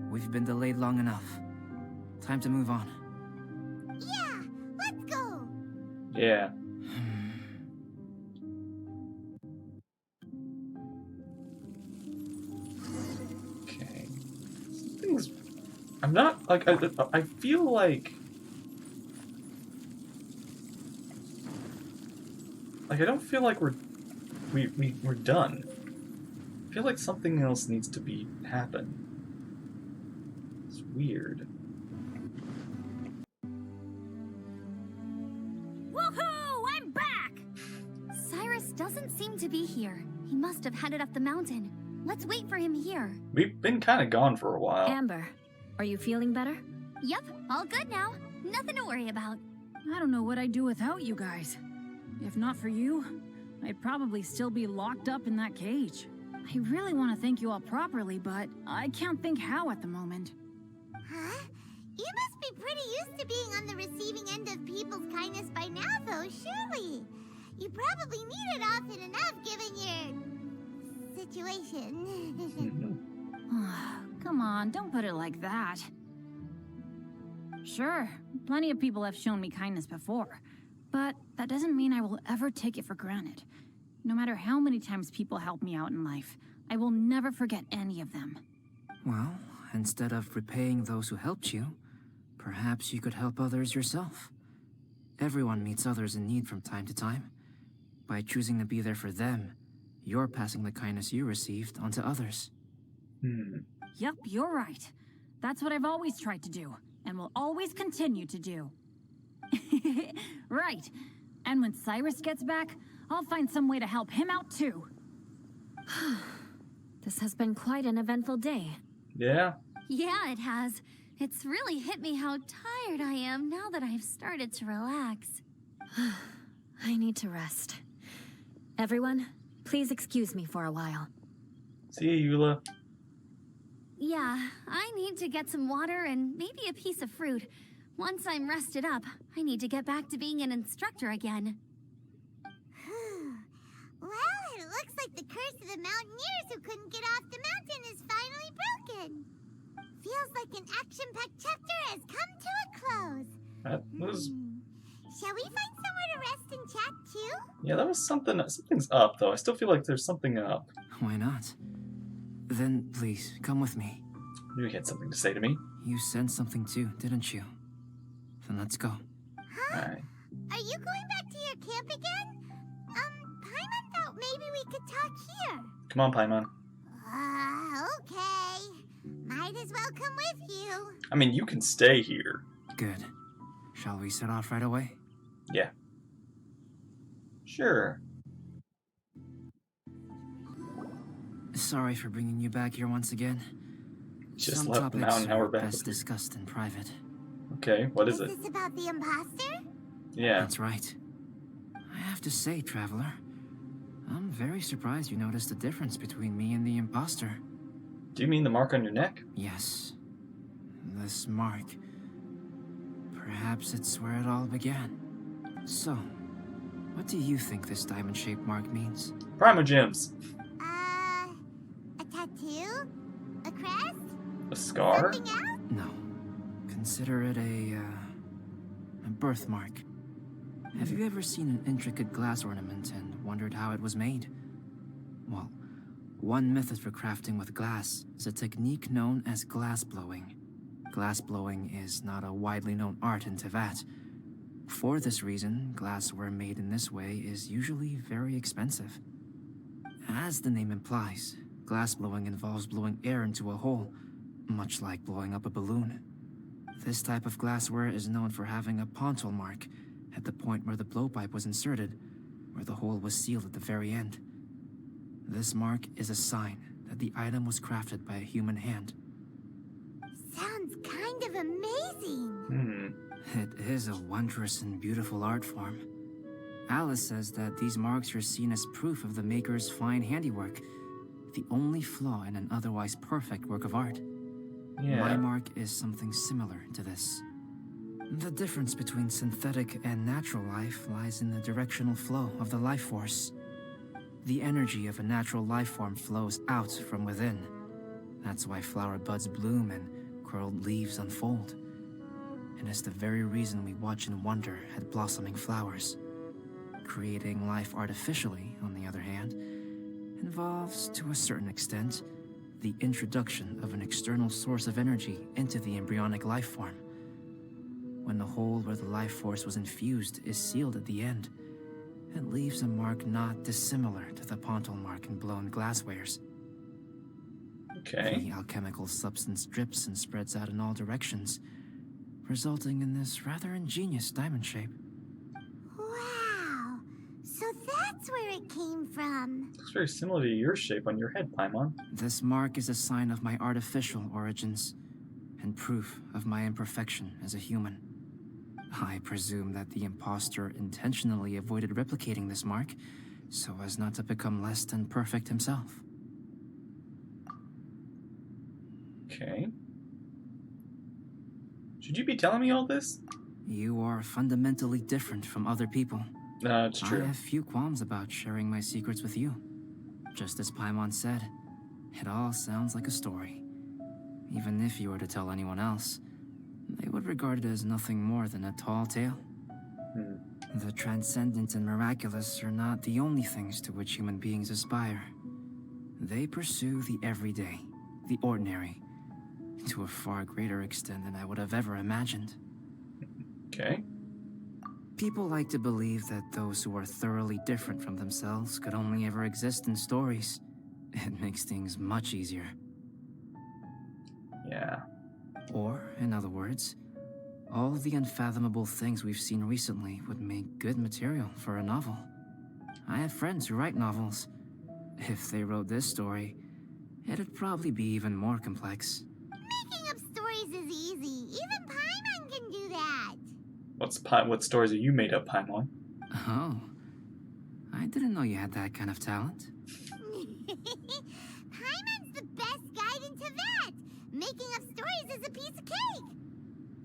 We've been delayed long enough. Time to move on. Yeah, let's go. Yeah. Okay. Something's... I'm not, like, I feel like... Like, I don't feel like we're done. I feel like something else needs to happen. It's weird. Woohoo! I'm back! Cyrus doesn't seem to be here. He must have headed up the mountain. Let's wait for him here. We've been kind of gone for a while. Amber, are you feeling better? Yep, all good now. Nothing to worry about. I don't know what I'd do without you guys. If not for you, I'd probably still be locked up in that cage. I really want to thank you all properly, but I can't think how at the moment. Huh? You must be pretty used to being on the receiving end of people's kindness by now, though, surely. You probably need it often enough, given your... situation. Come on, don't put it like that. Sure, plenty of people have shown me kindness before, but that doesn't mean I will ever take it for granted. No matter how many times people help me out in life, I will never forget any of them. Well, instead of repaying those who helped you, perhaps you could help others yourself. Everyone meets others in need from time to time. By choosing to be there for them, you're passing the kindness you received onto others. Yep, you're right. That's what I've always tried to do, and will always continue to do. Right. And when Cyrus gets back, I'll find some way to help him out too. This has been quite an eventful day. Yeah? Yeah, it has. It's really hit me how tired I am now that I've started to relax. I need to rest. Everyone, please excuse me for a while. See you, Eula. Yeah, I need to get some water and maybe a piece of fruit. Once I'm rested up, I need to get back to being an instructor again. Well, it looks like the curse of the mountaineers who couldn't get off the mountain is finally broken. Feels like an action-packed chapter has come to a close. That was... Shall we find somewhere to rest and chat too? Yeah, that was something... Something's up, though. I still feel like there's something up. Why not? Then, please, come with me. You had something to say to me. You sensed something too, didn't you? Then let's go. Huh? Alright. Are you going back to your camp again? Paimon thought maybe we could talk here. Come on, Paimon. Okay. Might as well come with you. I mean, you can stay here. Good. Shall we set off right away? Yeah. Sure. Sorry for bringing you back here once again. Just Some left the topics mountain, now we're are back. best discussed in private. Okay, what is it? Is this about the imposter? Yeah. That's right. I have to say, Traveler, I'm very surprised you noticed the difference between me and the imposter. Do you mean the mark on your neck? Yes. This mark. Perhaps it's where it all began. So, what do you think this diamond-shaped mark means? Primogems. A tattoo? A crest? A scar? Something else? No. Consider it a birthmark. Have you ever seen an intricate glass ornament and wondered how it was made? Well, one method for crafting with glass is a technique known as glass blowing. Glass blowing is not a widely known art in Teyvat. For this reason, glassware made in this way is usually very expensive. As the name implies, glass blowing involves blowing air into a hole, much like blowing up a balloon. This type of glassware is known for having a pontal mark at the point where the blowpipe was inserted, where the hole was sealed at the very end. This mark is a sign that the item was crafted by a human hand. Sounds kind of amazing. It is a wondrous and beautiful art form. Alice says that these marks are seen as proof of the maker's fine handiwork, the only flaw in an otherwise perfect work of art. Yeah. My mark is something similar to this. The difference between synthetic and natural life lies in the directional flow of the life force. The energy of a natural life form flows out from within. That's why flower buds bloom and curled leaves unfold. And it's the very reason we watch and wonder at blossoming flowers. Creating life artificially, on the other hand, involves, to a certain extent, the introduction of an external source of energy into the embryonic life form. When the hole where the life force was infused is sealed at the end, it leaves a mark not dissimilar to the pontal mark in blown glasswares. Okay. The alchemical substance drips and spreads out in all directions, resulting in this rather ingenious diamond shape. Wow. So that's where it came from. Looks very similar to your shape on your head, Paimon. This mark is a sign of my artificial origins, and proof of my imperfection as a human. I presume that the impostor intentionally avoided replicating this mark, so as not to become less than perfect himself. Okay. Should you be telling me all this? You are fundamentally different from other people. It's true. I have few qualms about sharing my secrets with you. Just as Paimon said, it all sounds like a story. Even if you were to tell anyone else, they would regard it as nothing more than a tall tale. The transcendent and miraculous are not the only things to which human beings aspire. They pursue the everyday, the ordinary, to a far greater extent than I would have ever imagined. Okay. People like to believe that those who are thoroughly different from themselves could only ever exist in stories. It makes things much easier. Yeah. Or, in other words, all the unfathomable things we've seen recently would make good material for a novel. I have friends who write novels. If they wrote this story, it'd probably be even more complex. Making up stories is easy. Even Paimon can do that. What stories are you made up, Paimon? Oh, I didn't know you had that kind of talent. Paimon's the best guide in Teyvat. Making up stories is a piece of cake.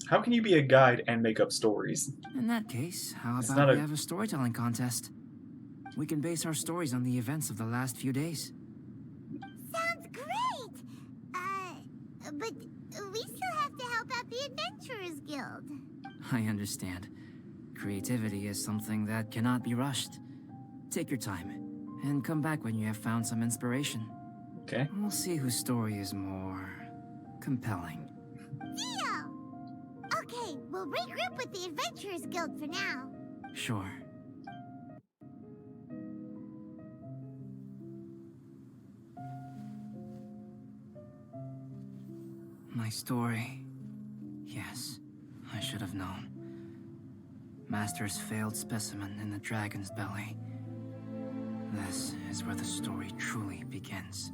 How can you be a guide and make up stories? In that case, how It's about not we a- have a storytelling contest? We can base our stories on the events of the last few days. Sounds great. But we still have to help out the Adventurers Guild. I understand. Creativity is something that cannot be rushed. Take your time, and come back when you have found some inspiration. Okay. We'll see whose story is more compelling. Deal! Okay, we'll regroup with the Adventurers Guild for now. Sure. My story. Yes, I should have known. Master's failed specimen in the dragon's belly. This is where the story truly begins.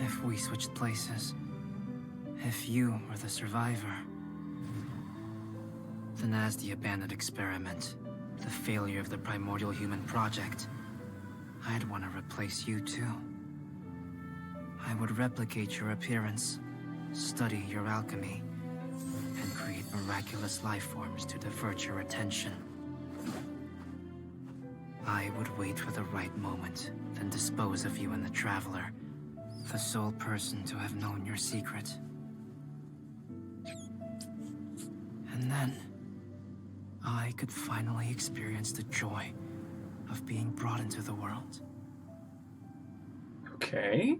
If we switched places, if you were the survivor, then as the abandoned experiment, the failure of the primordial human project, I'd want to replace you too. I would replicate your appearance, study your alchemy, and create miraculous life forms to divert your attention. I would wait for the right moment, then dispose of you and the Traveler, the sole person to have known your secret. And then, I could finally experience the joy of being brought into the world. Okay.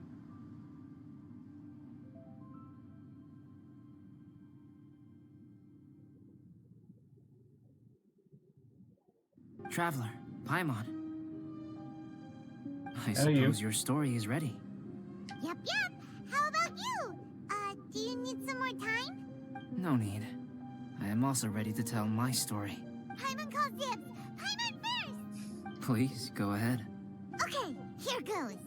Traveler, Paimon. I How are you? suppose your story is ready. Yep. How about you? Do you need some more time? No need. I am also ready to tell my story. Paimon calls dibs. Paimon first! Please, go ahead. Okay, here goes.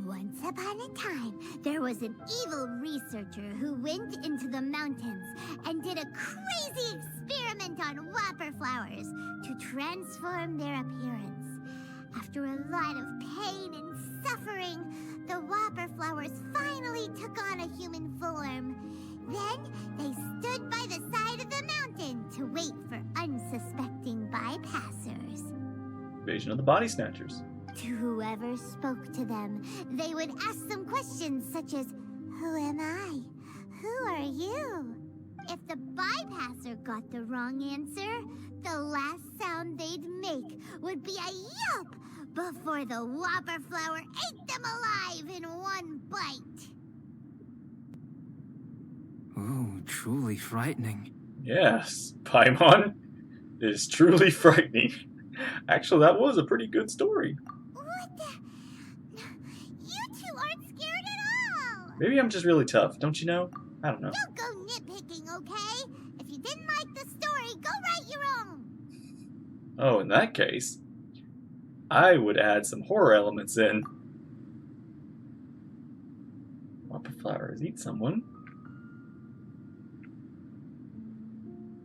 Once upon a time, there was an evil researcher who went into the mountains and did a crazy experiment on whopper flowers to transform their appearance. After a lot of pain and suffering, the whopper flowers finally took on a human form. Then they stood by the side of the mountain to wait for unsuspecting bypassers. Invasion of the Body Snatchers. To whoever spoke to them, they would ask them questions such as, "Who am I? Who are you?" If the bypasser got the wrong answer, the last sound they'd make would be a yelp before the whopper flower ate them alive in one bite. Ooh, truly frightening. Yes, Paimon is truly frightening. Actually, that was a pretty good story. What the? You two aren't scared at all! Maybe I'm just really tough, don't you know? I don't know. Don't go nitpicking, okay? If you didn't like the story, go write your own! Oh, in that case, I would add some horror elements in. Whopper flowers eat someone.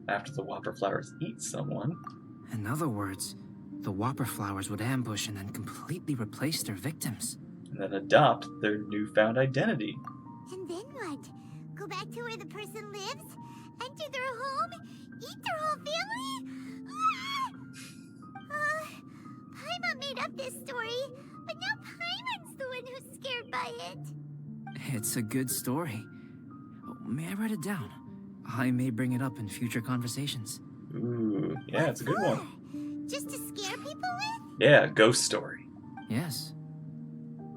After the whopper flowers eat someone. In other words, the whopper flowers would ambush and then completely replace their victims. And then adopt their newfound identity. And then what? Go back to where the person lives? Enter their home? Eat their whole family? Paimon made up this story, but now Paimon's the one who's scared by it. It's a good story. Oh, may I write it down? I may bring it up in future conversations. Ooh, yeah, it's a good one. Just to scare people with? Yeah, ghost story. Yes.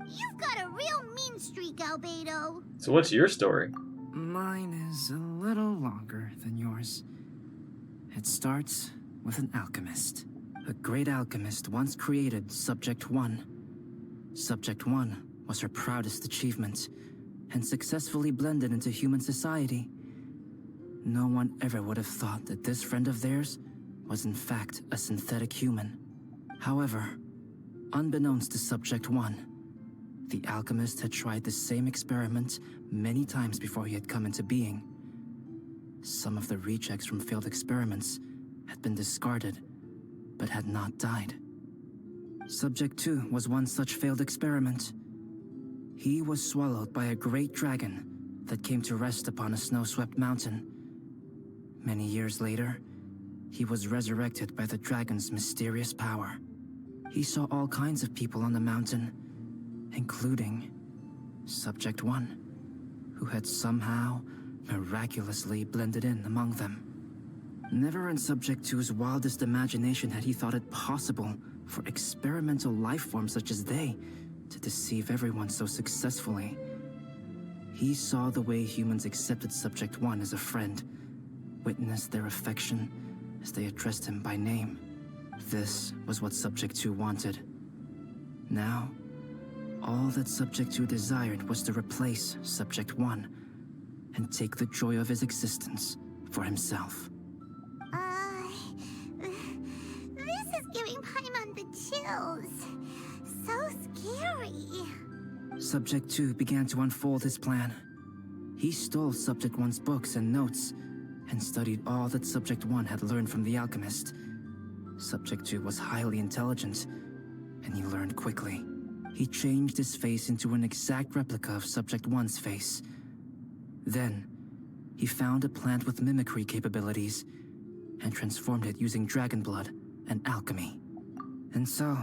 You've got a real mean streak, Albedo. So what's your story? Mine is a little longer than yours. It starts with an alchemist. A great alchemist once created Subject 1. Subject 1 was her proudest achievement, and successfully blended into human society. No one ever would have thought that this friend of theirs was in fact a synthetic human. However, unbeknownst to Subject 1, the alchemist had tried the same experiment many times before he had come into being. Some of the rejects from failed experiments had been discarded, but had not died. Subject 2 was one such failed experiment. He was swallowed by a great dragon that came to rest upon a snow-swept mountain. Many years later, he was resurrected by the dragon's mysterious power. He saw all kinds of people on the mountain, including Subject 1, who had somehow miraculously blended in among them. Never in Subject 2's wildest imagination had he thought it possible for experimental life forms such as they to deceive everyone so successfully. He saw the way humans accepted Subject 1 as a friend, witnessed their affection as they addressed him by name. This was what Subject 2 wanted. Now, all that Subject 2 desired was to replace Subject 1 and take the joy of his existence for himself. This is giving Paimon the chills. So scary. Subject 2 began to unfold his plan. He stole Subject 1's books and notes, and studied all that Subject 1 had learned from the alchemist. Subject 2 was highly intelligent, and he learned quickly. He changed his face into an exact replica of Subject 1's face. Then, he found a plant with mimicry capabilities, and transformed it using dragon blood and alchemy. And so,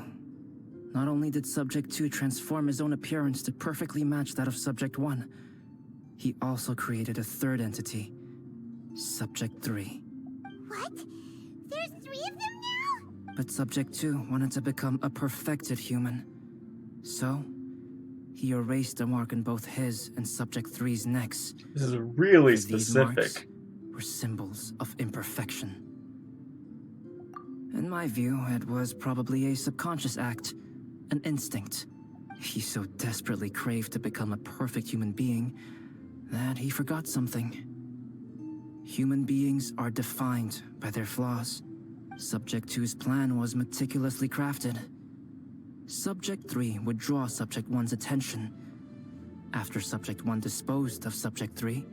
not only did Subject 2 transform his own appearance to perfectly match that of Subject 1, he also created a third entity, Subject 3. What? There's 3 of them now? But Subject 2 wanted to become a perfected human. So, he erased a mark in both his and Subject 3's necks. This is really These marks specific. were symbols of imperfection. In my view, it was probably a subconscious act, an instinct. He so desperately craved to become a perfect human being that he forgot something. Human beings are defined by their flaws. Subject 2's plan was meticulously crafted. Subject 3 would draw Subject 1's attention. After Subject 1 disposed of Subject 3,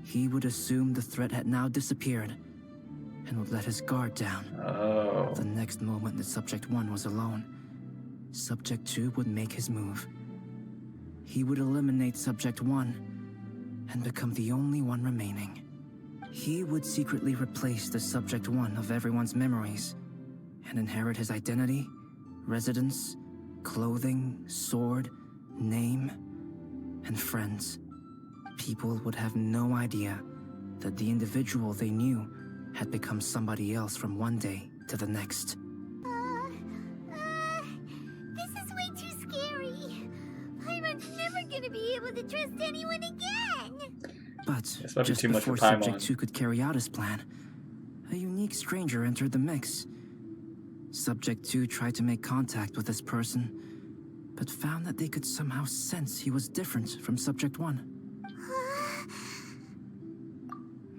he would assume the threat had now disappeared and would let his guard down. Oh. The next moment that Subject 1 was alone, Subject 2 would make his move. He would eliminate Subject 1 and become the only one remaining. He would secretly replace the Subject 1 of everyone's memories and inherit his identity, residence, clothing, sword, name, and friends. People would have no idea that the individual they knew had become somebody else from one day to the next. This is way too scary. Paimon's never gonna be able to trust anyone again. But This might be just too much for before Subject Paimon. 2 could carry out his plan, a unique stranger entered the mix. Subject 2 tried to make contact with this person, but found that they could somehow sense he was different from Subject 1.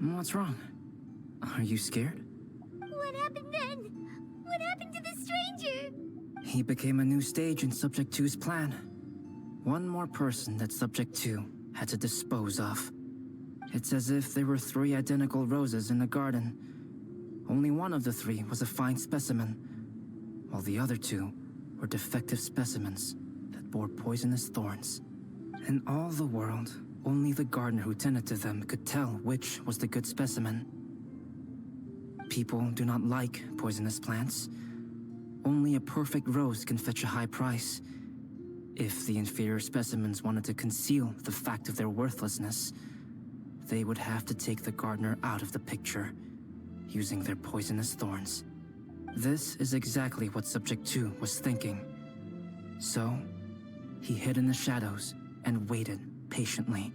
What's wrong? Are you scared? What happened then? What happened to the stranger? He became a new stage in Subject 2's plan. One more person that Subject 2 had to dispose of. It's as if there were 3 identical roses in a garden. Only one of the 3 was a fine specimen, while the other 2 were defective specimens that bore poisonous thorns. In all the world, only the gardener who tended to them could tell which was the good specimen. People do not like poisonous plants. Only a perfect rose can fetch a high price. If the inferior specimens wanted to conceal the fact of their worthlessness, they would have to take the gardener out of the picture, using their poisonous thorns. This is exactly what Subject 2 was thinking. So, he hid in the shadows and waited patiently.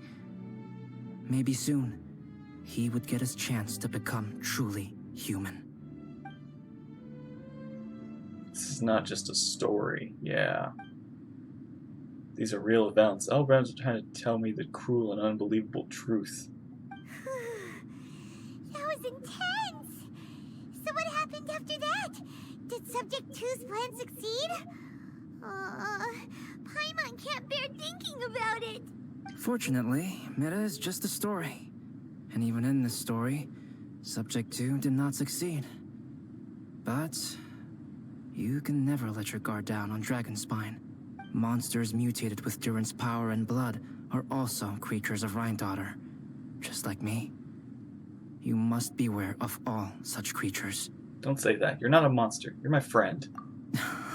Maybe soon, he would get his chance to become truly human. This is not just a story, yeah. These are real events. All Brown's are trying to tell me the cruel and unbelievable truth. That was intense. So what happened after that? Did Subject 2's plan succeed? Paimon can't bear thinking about it. Fortunately, it is just a story. And even in this story, Subject 2 did not succeed. But you can never let your guard down on Dragonspine. Monsters mutated with Durin's power and blood are also creatures of Rhindaughter, just like me. You must beware of all such creatures. Don't say that. You're not a monster. You're my friend.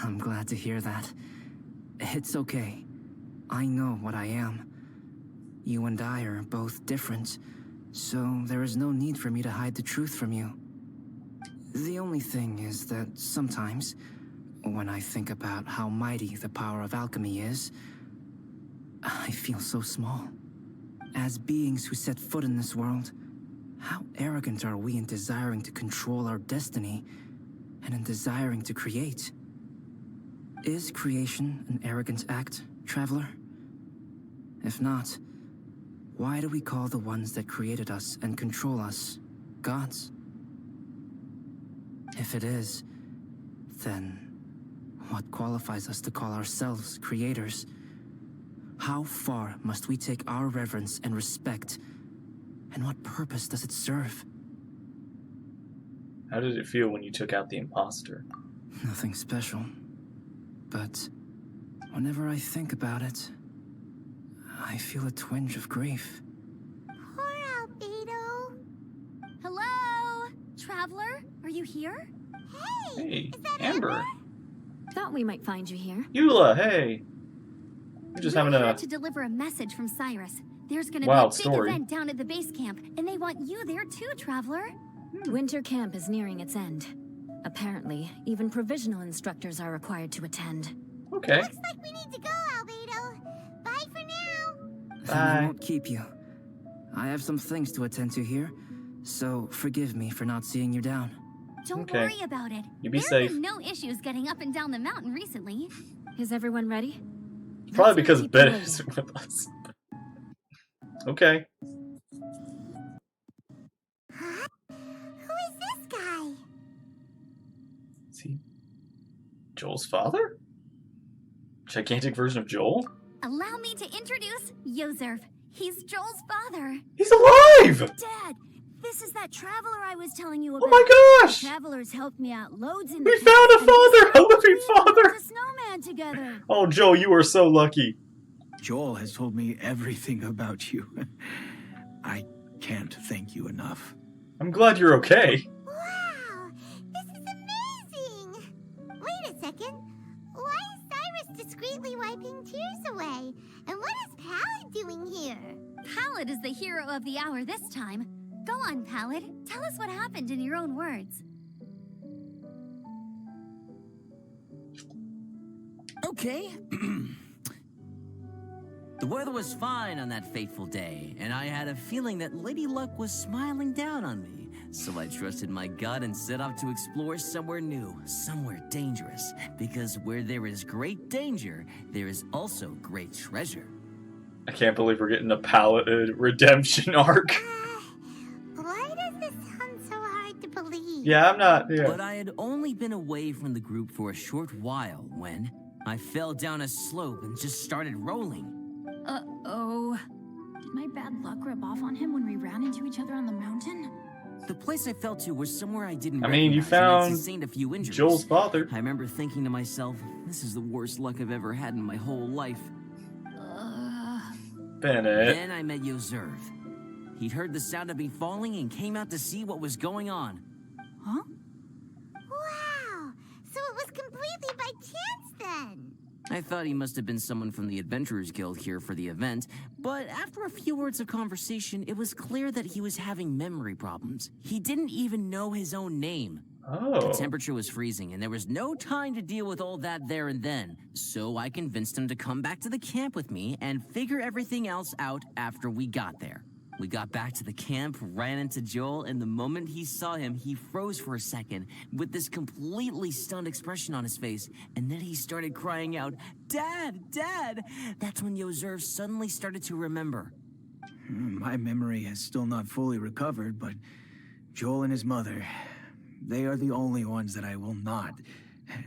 I'm glad to hear that. It's okay. I know what I am. You and I are both different, so there is no need for me to hide the truth from you. The only thing is that sometimes, when I think about how mighty the power of alchemy is, I feel so small. As beings who set foot in this world, how arrogant are we in desiring to control our destiny and in desiring to create? Is creation an arrogant act, Traveler? If not, why do we call the ones that created us and control us gods? If it is, then what qualifies us to call ourselves creators? How far must we take our reverence and respect? And what purpose does it serve? How did it feel when you took out the imposter? Nothing special. But whenever I think about it, I feel a twinge of grief. Poor Albedo. Hello? Traveler? Are you here? Hey, Hey, is that Amber. Thought we might find you here. Eula, hey. You're just having We're here a... to deliver a message from Cyrus. There's gonna Wild be a big story. event down at the base camp, and they want you there too, Traveler. Winter camp is nearing its end. Apparently, even provisional instructors are required to attend. Okay. Looks like we need to go, Albedo. Bye for now. I won't keep you. I have some things to attend to here, so forgive me for not seeing you down. Don't worry about it. You be There safe. have been no issues getting up and down the mountain recently. Is everyone ready? Probably because Let's not keep Ben you is waiting. with us. Okay. Huh? Who is this guy? Is he Joel's father? Gigantic version of Joel? Allow me to introduce Yozerv. He's Joel's father. He's alive! Dad, this is that traveler I was telling you about. Oh my gosh! Travelers helped me out loads in We the found a past, and this father! A living we built father! a snowman together. Oh, Joel, you are so lucky. Joel has told me everything about you. I can't thank you enough. I'm glad you're okay. Wow, this is amazing. Wait a second. Why is Cyrus discreetly wiping tears away? And what is Pallid doing here? Pallid is the hero of the hour this time. Go on, Pallid. Tell us what happened in your own words. Okay. The weather was fine on that fateful day, and I had a feeling that Lady Luck was smiling down on me. So I trusted my gut and set off to explore somewhere new, somewhere dangerous. Because where there is great danger, there is also great treasure. I can't believe we're getting a Pallid redemption arc. Why does this sound so hard to believe? Yeah, I'm not. Yeah. But I had only been away from the group for a short while when I fell down a slope and just started rolling. Uh-oh. Did my bad luck rub off on him when we ran into each other on the mountain? The place I fell to was somewhere I didn't I mean, you recognize, and I'd found sustained a few injuries. Joel's father. I remember thinking to myself, this is the worst luck I've ever had in my whole life. Bennett. Then I met Yozerv. He'd heard the sound of me falling and came out to see what was going on. Huh? Wow, so it was completely by chance then. I thought he must have been someone from the Adventurers Guild here for the event, but after a few words of conversation, it was clear that he was having memory problems. He didn't even know his own name. Oh. The temperature was freezing, and there was no time to deal with all that there and then. So I convinced him to come back to the camp with me and figure everything else out after we got there. We got back to the camp, ran into Joel, and the moment he saw him, he froze for a second with this completely stunned expression on his face, and then he started crying out, "Dad! Dad!" That's when Yozerv suddenly started to remember. My memory has still not fully recovered, but Joel and his mother, they are the only ones that I will not,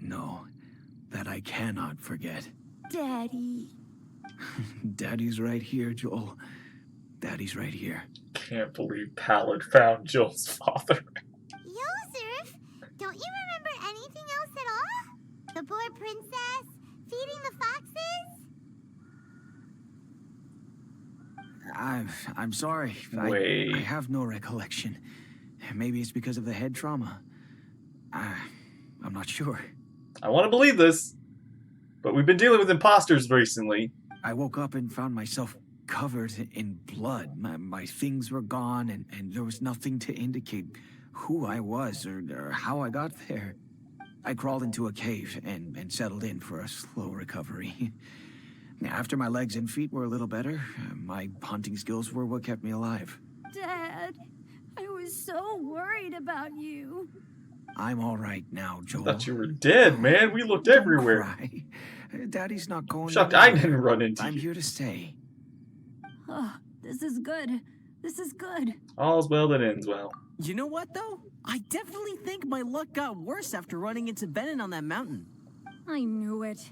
no, that I cannot forget. Daddy. Daddy's right here, Joel. Daddy's right here. Can't believe Pallid found Joel's father. Yozerf, don't you remember anything else at all? The poor princess, feeding the foxes? I'm sorry. Wait. I have no recollection. Maybe it's because of the head trauma. I'm not sure. I want to believe this, but we've been dealing with imposters recently. I woke up and found myself covered in blood. My things were gone, and there was nothing to indicate who I was or how I got there. I crawled into a cave and settled in for a slow recovery. After my legs and feet were a little better, my hunting skills were what kept me alive. Dad, I was so worried about you. I'm all right now, Joel. I thought you were dead, man. We looked everywhere. Cry. Daddy's not going Shocked anywhere. I didn't run into I'm you. here to stay. Oh, this is good. This is good. All's well that ends well. You know what, though? I definitely think my luck got worse after running into Bennett on that mountain. I knew it.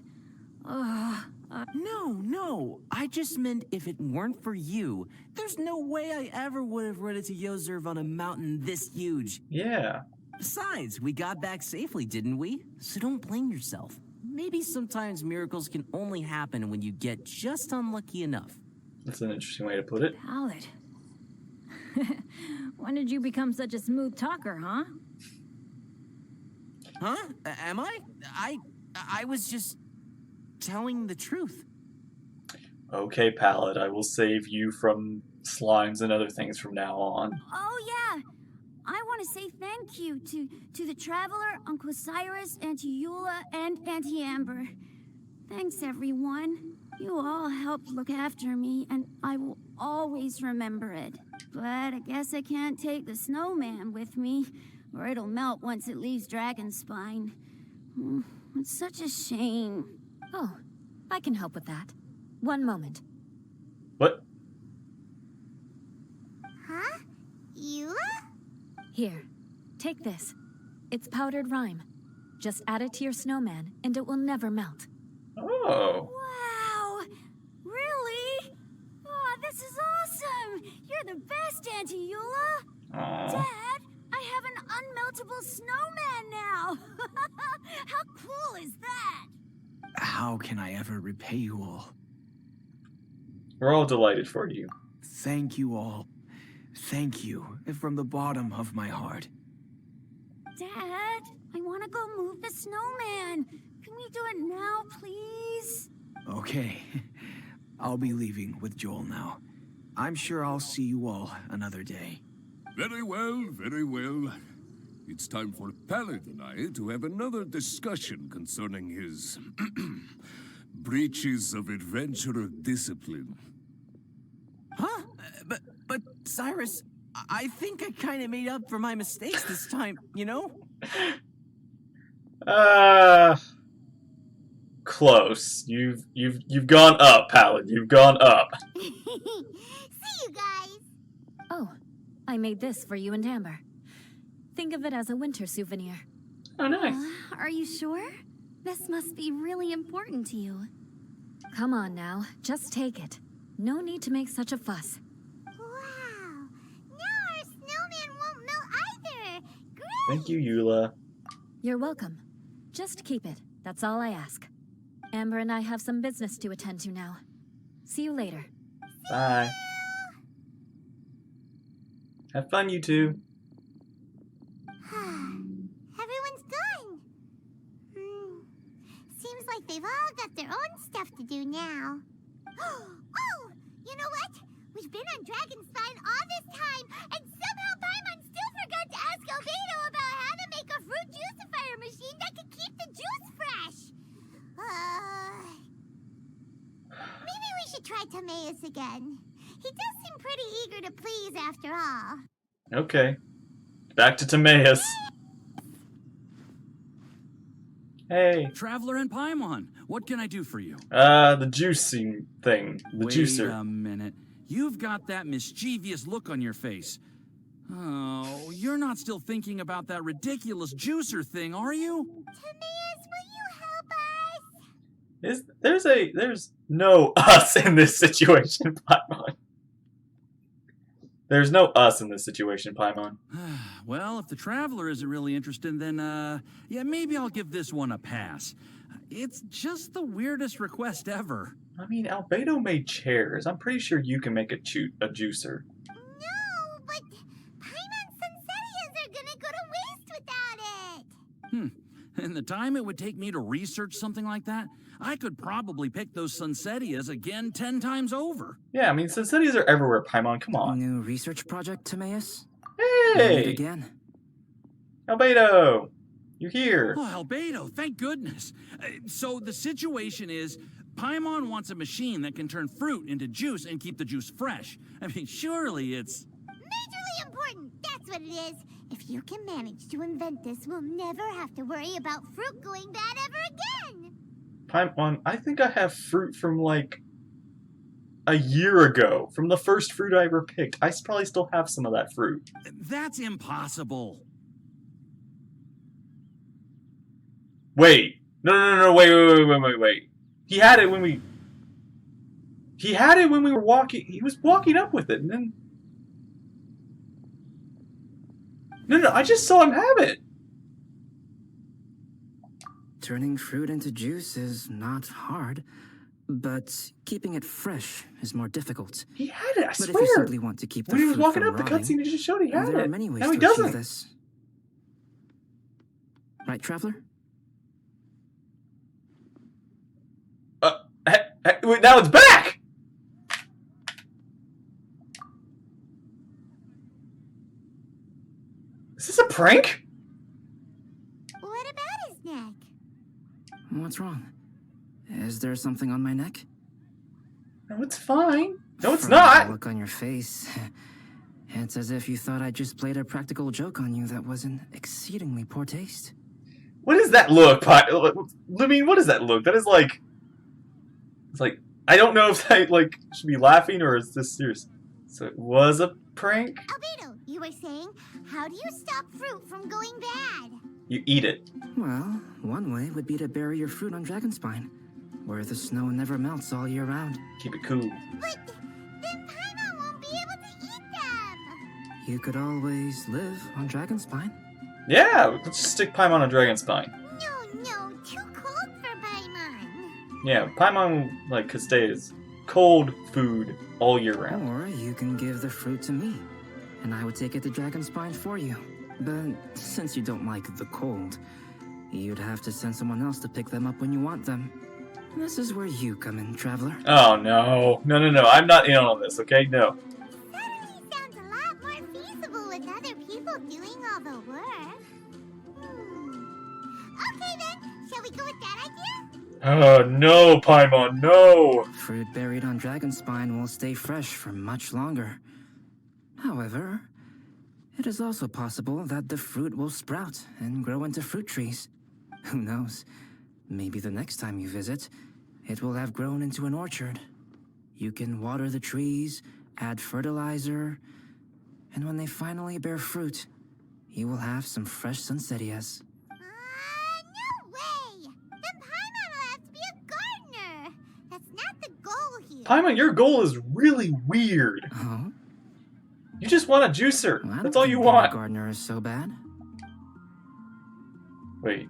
No. I just meant if it weren't for you, there's no way I ever would have run into Yozerv on a mountain this huge. Yeah. Besides, we got back safely, didn't we? So don't blame yourself. Maybe sometimes miracles can only happen when you get just unlucky enough. That's an interesting way to put it. Pallid. When did you become such a smooth talker, huh? Huh? Am I? I was just telling the truth. Okay, Pallid, I will save you from slimes and other things from now on. Oh, yeah. I want to say thank you to the Traveler, Uncle Cyrus, Auntie Eula, and Auntie Amber. Thanks, everyone. You all helped look after me, and I will always remember it. But I guess I can't take the snowman with me, or it'll melt once it leaves Dragonspine. It's such a shame. Oh, I can help with that. One moment. What? Huh? Eula? Here, take this. It's powdered rime. Just add it to your snowman, and it will never melt. Oh. Wow! Really? Oh, this is awesome! You're the best, Auntie Eula! Aw. Dad, I have an unmeltable snowman now! How cool is that? How can I ever repay you all? We're all delighted for you. Thank you all. Thank you from the bottom of my heart. Dad, I want to go move the snowman. Can we do it now, please? Okay. I'll be leaving with Joel now. I'm sure I'll see you all another day. Very well, very well. It's time for Pallet and I to have another discussion concerning his breaches of adventurer discipline. Huh? But Cyrus, I think I kind of made up for my mistakes this time, you know? Close. You've gone up, Pallet. You've gone up. See you guys. Oh, I made this for you and Amber. Think of it as a winter souvenir. Oh, nice. Are you sure? This must be really important to you. Come on now, just take it. No need to make such a fuss. Wow. Now our snowman won't melt either. Great. Thank you, Eula. You're welcome. Just keep it. That's all I ask. Amber and I have some business to attend to now. See you later. Bye. Have fun, you two. Everyone's gone. Seems like they've all got their own stuff to do now. Oh, you know what? We've been on Dragonspine all this time, and somehow Paimon still forgot to ask Albedo about how to make a fruit juicifier machine that could keep the juice fresh. Maybe we should try Timaeus again. He does seem pretty eager to please after all. Okay. Back to Timaeus. Hey. Traveler and Paimon, what can I do for you? The juicing thing. The Wait juicer. a minute. You've got that mischievous look on your face. Oh, you're not still thinking about that ridiculous juicer thing, are you? Timaeus, will you help us? There's no us in this situation, Paimon. There's no us in this situation, Paimon. Well, if the Traveler isn't really interested, then, yeah, maybe I'll give this one a pass. It's just the weirdest request ever. I mean, Albedo made chairs. I'm pretty sure you can make a juicer. No, but Paimon's Sunsettias are gonna go to waste without it. In the time it would take me to research something like that, I could probably pick those Sunsettias again 10 times over. Yeah, I mean, Sunsettias are everywhere, Paimon. Come on. New research project, Timaeus? Hey! Meet again. Albedo! You're here. Oh, Albedo, thank goodness. So the situation is, Paimon wants a machine that can turn fruit into juice and keep the juice fresh. I mean, surely it's... Majorly important, that's what it is. If you can manage to invent this, we'll never have to worry about fruit going bad ever again. Paimon, I think I have fruit from, like, a year ago. From the first fruit I ever picked. I probably still have some of that fruit. That's impossible. Wait. No, wait. He had it when we were walking. He was walking up with it, and then... No, I just saw him have it. Turning fruit into juice is not hard, but keeping it fresh is more difficult. He had it, I But swear. if you simply want to keep the when he was fruit walking from up the rotting, cutscene, he just showed he had there it. are many ways Now he to achieve doesn't. this. Right, Traveler? Wait, now it's back! prank? What about his neck? What's wrong? Is there something on my neck? No, it's fine. No, it's From not. the look on your face, it's as if you thought I just played a practical joke on you that was in exceedingly poor taste. What is that look? I mean, what is that look? That is like... It's like... I don't know if I, like, should be laughing or is this serious. So it was a prank? Albedo, you were saying, how do you stop fruit from going bad? You eat it. Well, one way would be to bury your fruit on Dragonspine, where the snow never melts all year round. Keep it cool. But then Paimon won't be able to eat them. You could always live on Dragonspine. Yeah, let's just stick Paimon on Dragonspine. No, too cold for Paimon. Yeah, Paimon, like, could stay as cold food all year round. Or you can give the fruit to me, and I would take it to Dragonspine for you. But since you don't like the cold, you'd have to send someone else to pick them up when you want them. This is where you come in, Traveler. Oh, no. No. I'm not in on this, okay? No. Suddenly sounds a lot more feasible with other people doing all the work. Okay then, shall we go with that idea? Oh, no, Paimon, no! Fruit buried on Dragonspine will stay fresh for much longer. However, it is also possible that the fruit will sprout and grow into fruit trees. Who knows? Maybe the next time you visit, it will have grown into an orchard. You can water the trees, add fertilizer, and when they finally bear fruit, you will have some fresh sunsettias. No way! Then Paimon will have to be a gardener. That's not the goal here. Paimon, your goal is really weird. Oh? You just want a juicer. Well, That's all you being want. a gardener is so bad. Wait.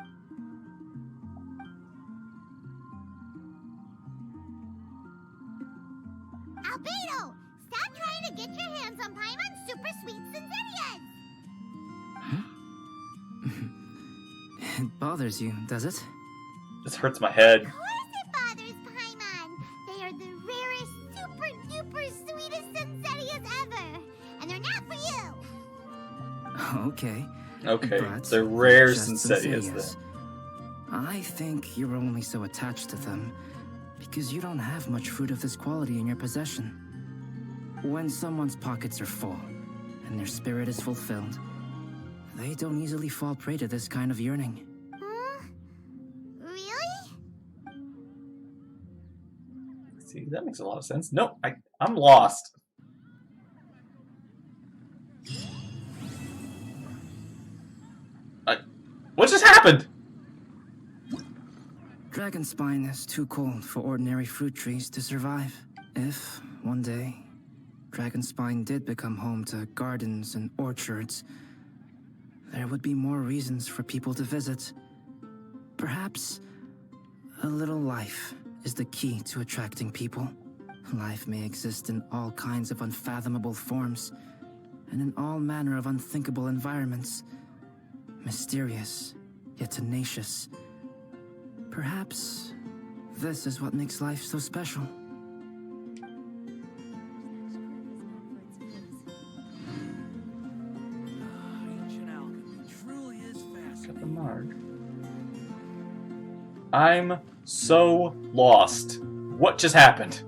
Albedo, stop trying to get your hands on Paimon's super sweet Sinzenias. It bothers you, does it? This hurts my head. Of course it bothers Paimon. They are the rarest, super duper sweetest Sinzenias ever. And they're not for you. Okay. Okay, But they're rare just Sinzenias Sinzenias. then. I think you're only so attached to them because you don't have much fruit of this quality in your possession. When someone's pockets are full and their spirit is fulfilled, they don't easily fall prey to this kind of yearning. Really? See, that makes a lot of sense. No, I'm lost. What just happened? Dragonspine is too cold for ordinary fruit trees to survive. If, one day, Dragonspine did become home to gardens and orchards, there would be more reasons for people to visit. Perhaps a little life is the key to attracting people. Life may exist in all kinds of unfathomable forms, and in all manner of unthinkable environments. Mysterious, yet tenacious. Perhaps this is what makes life so special. Got the mark. I'm so lost. What just happened?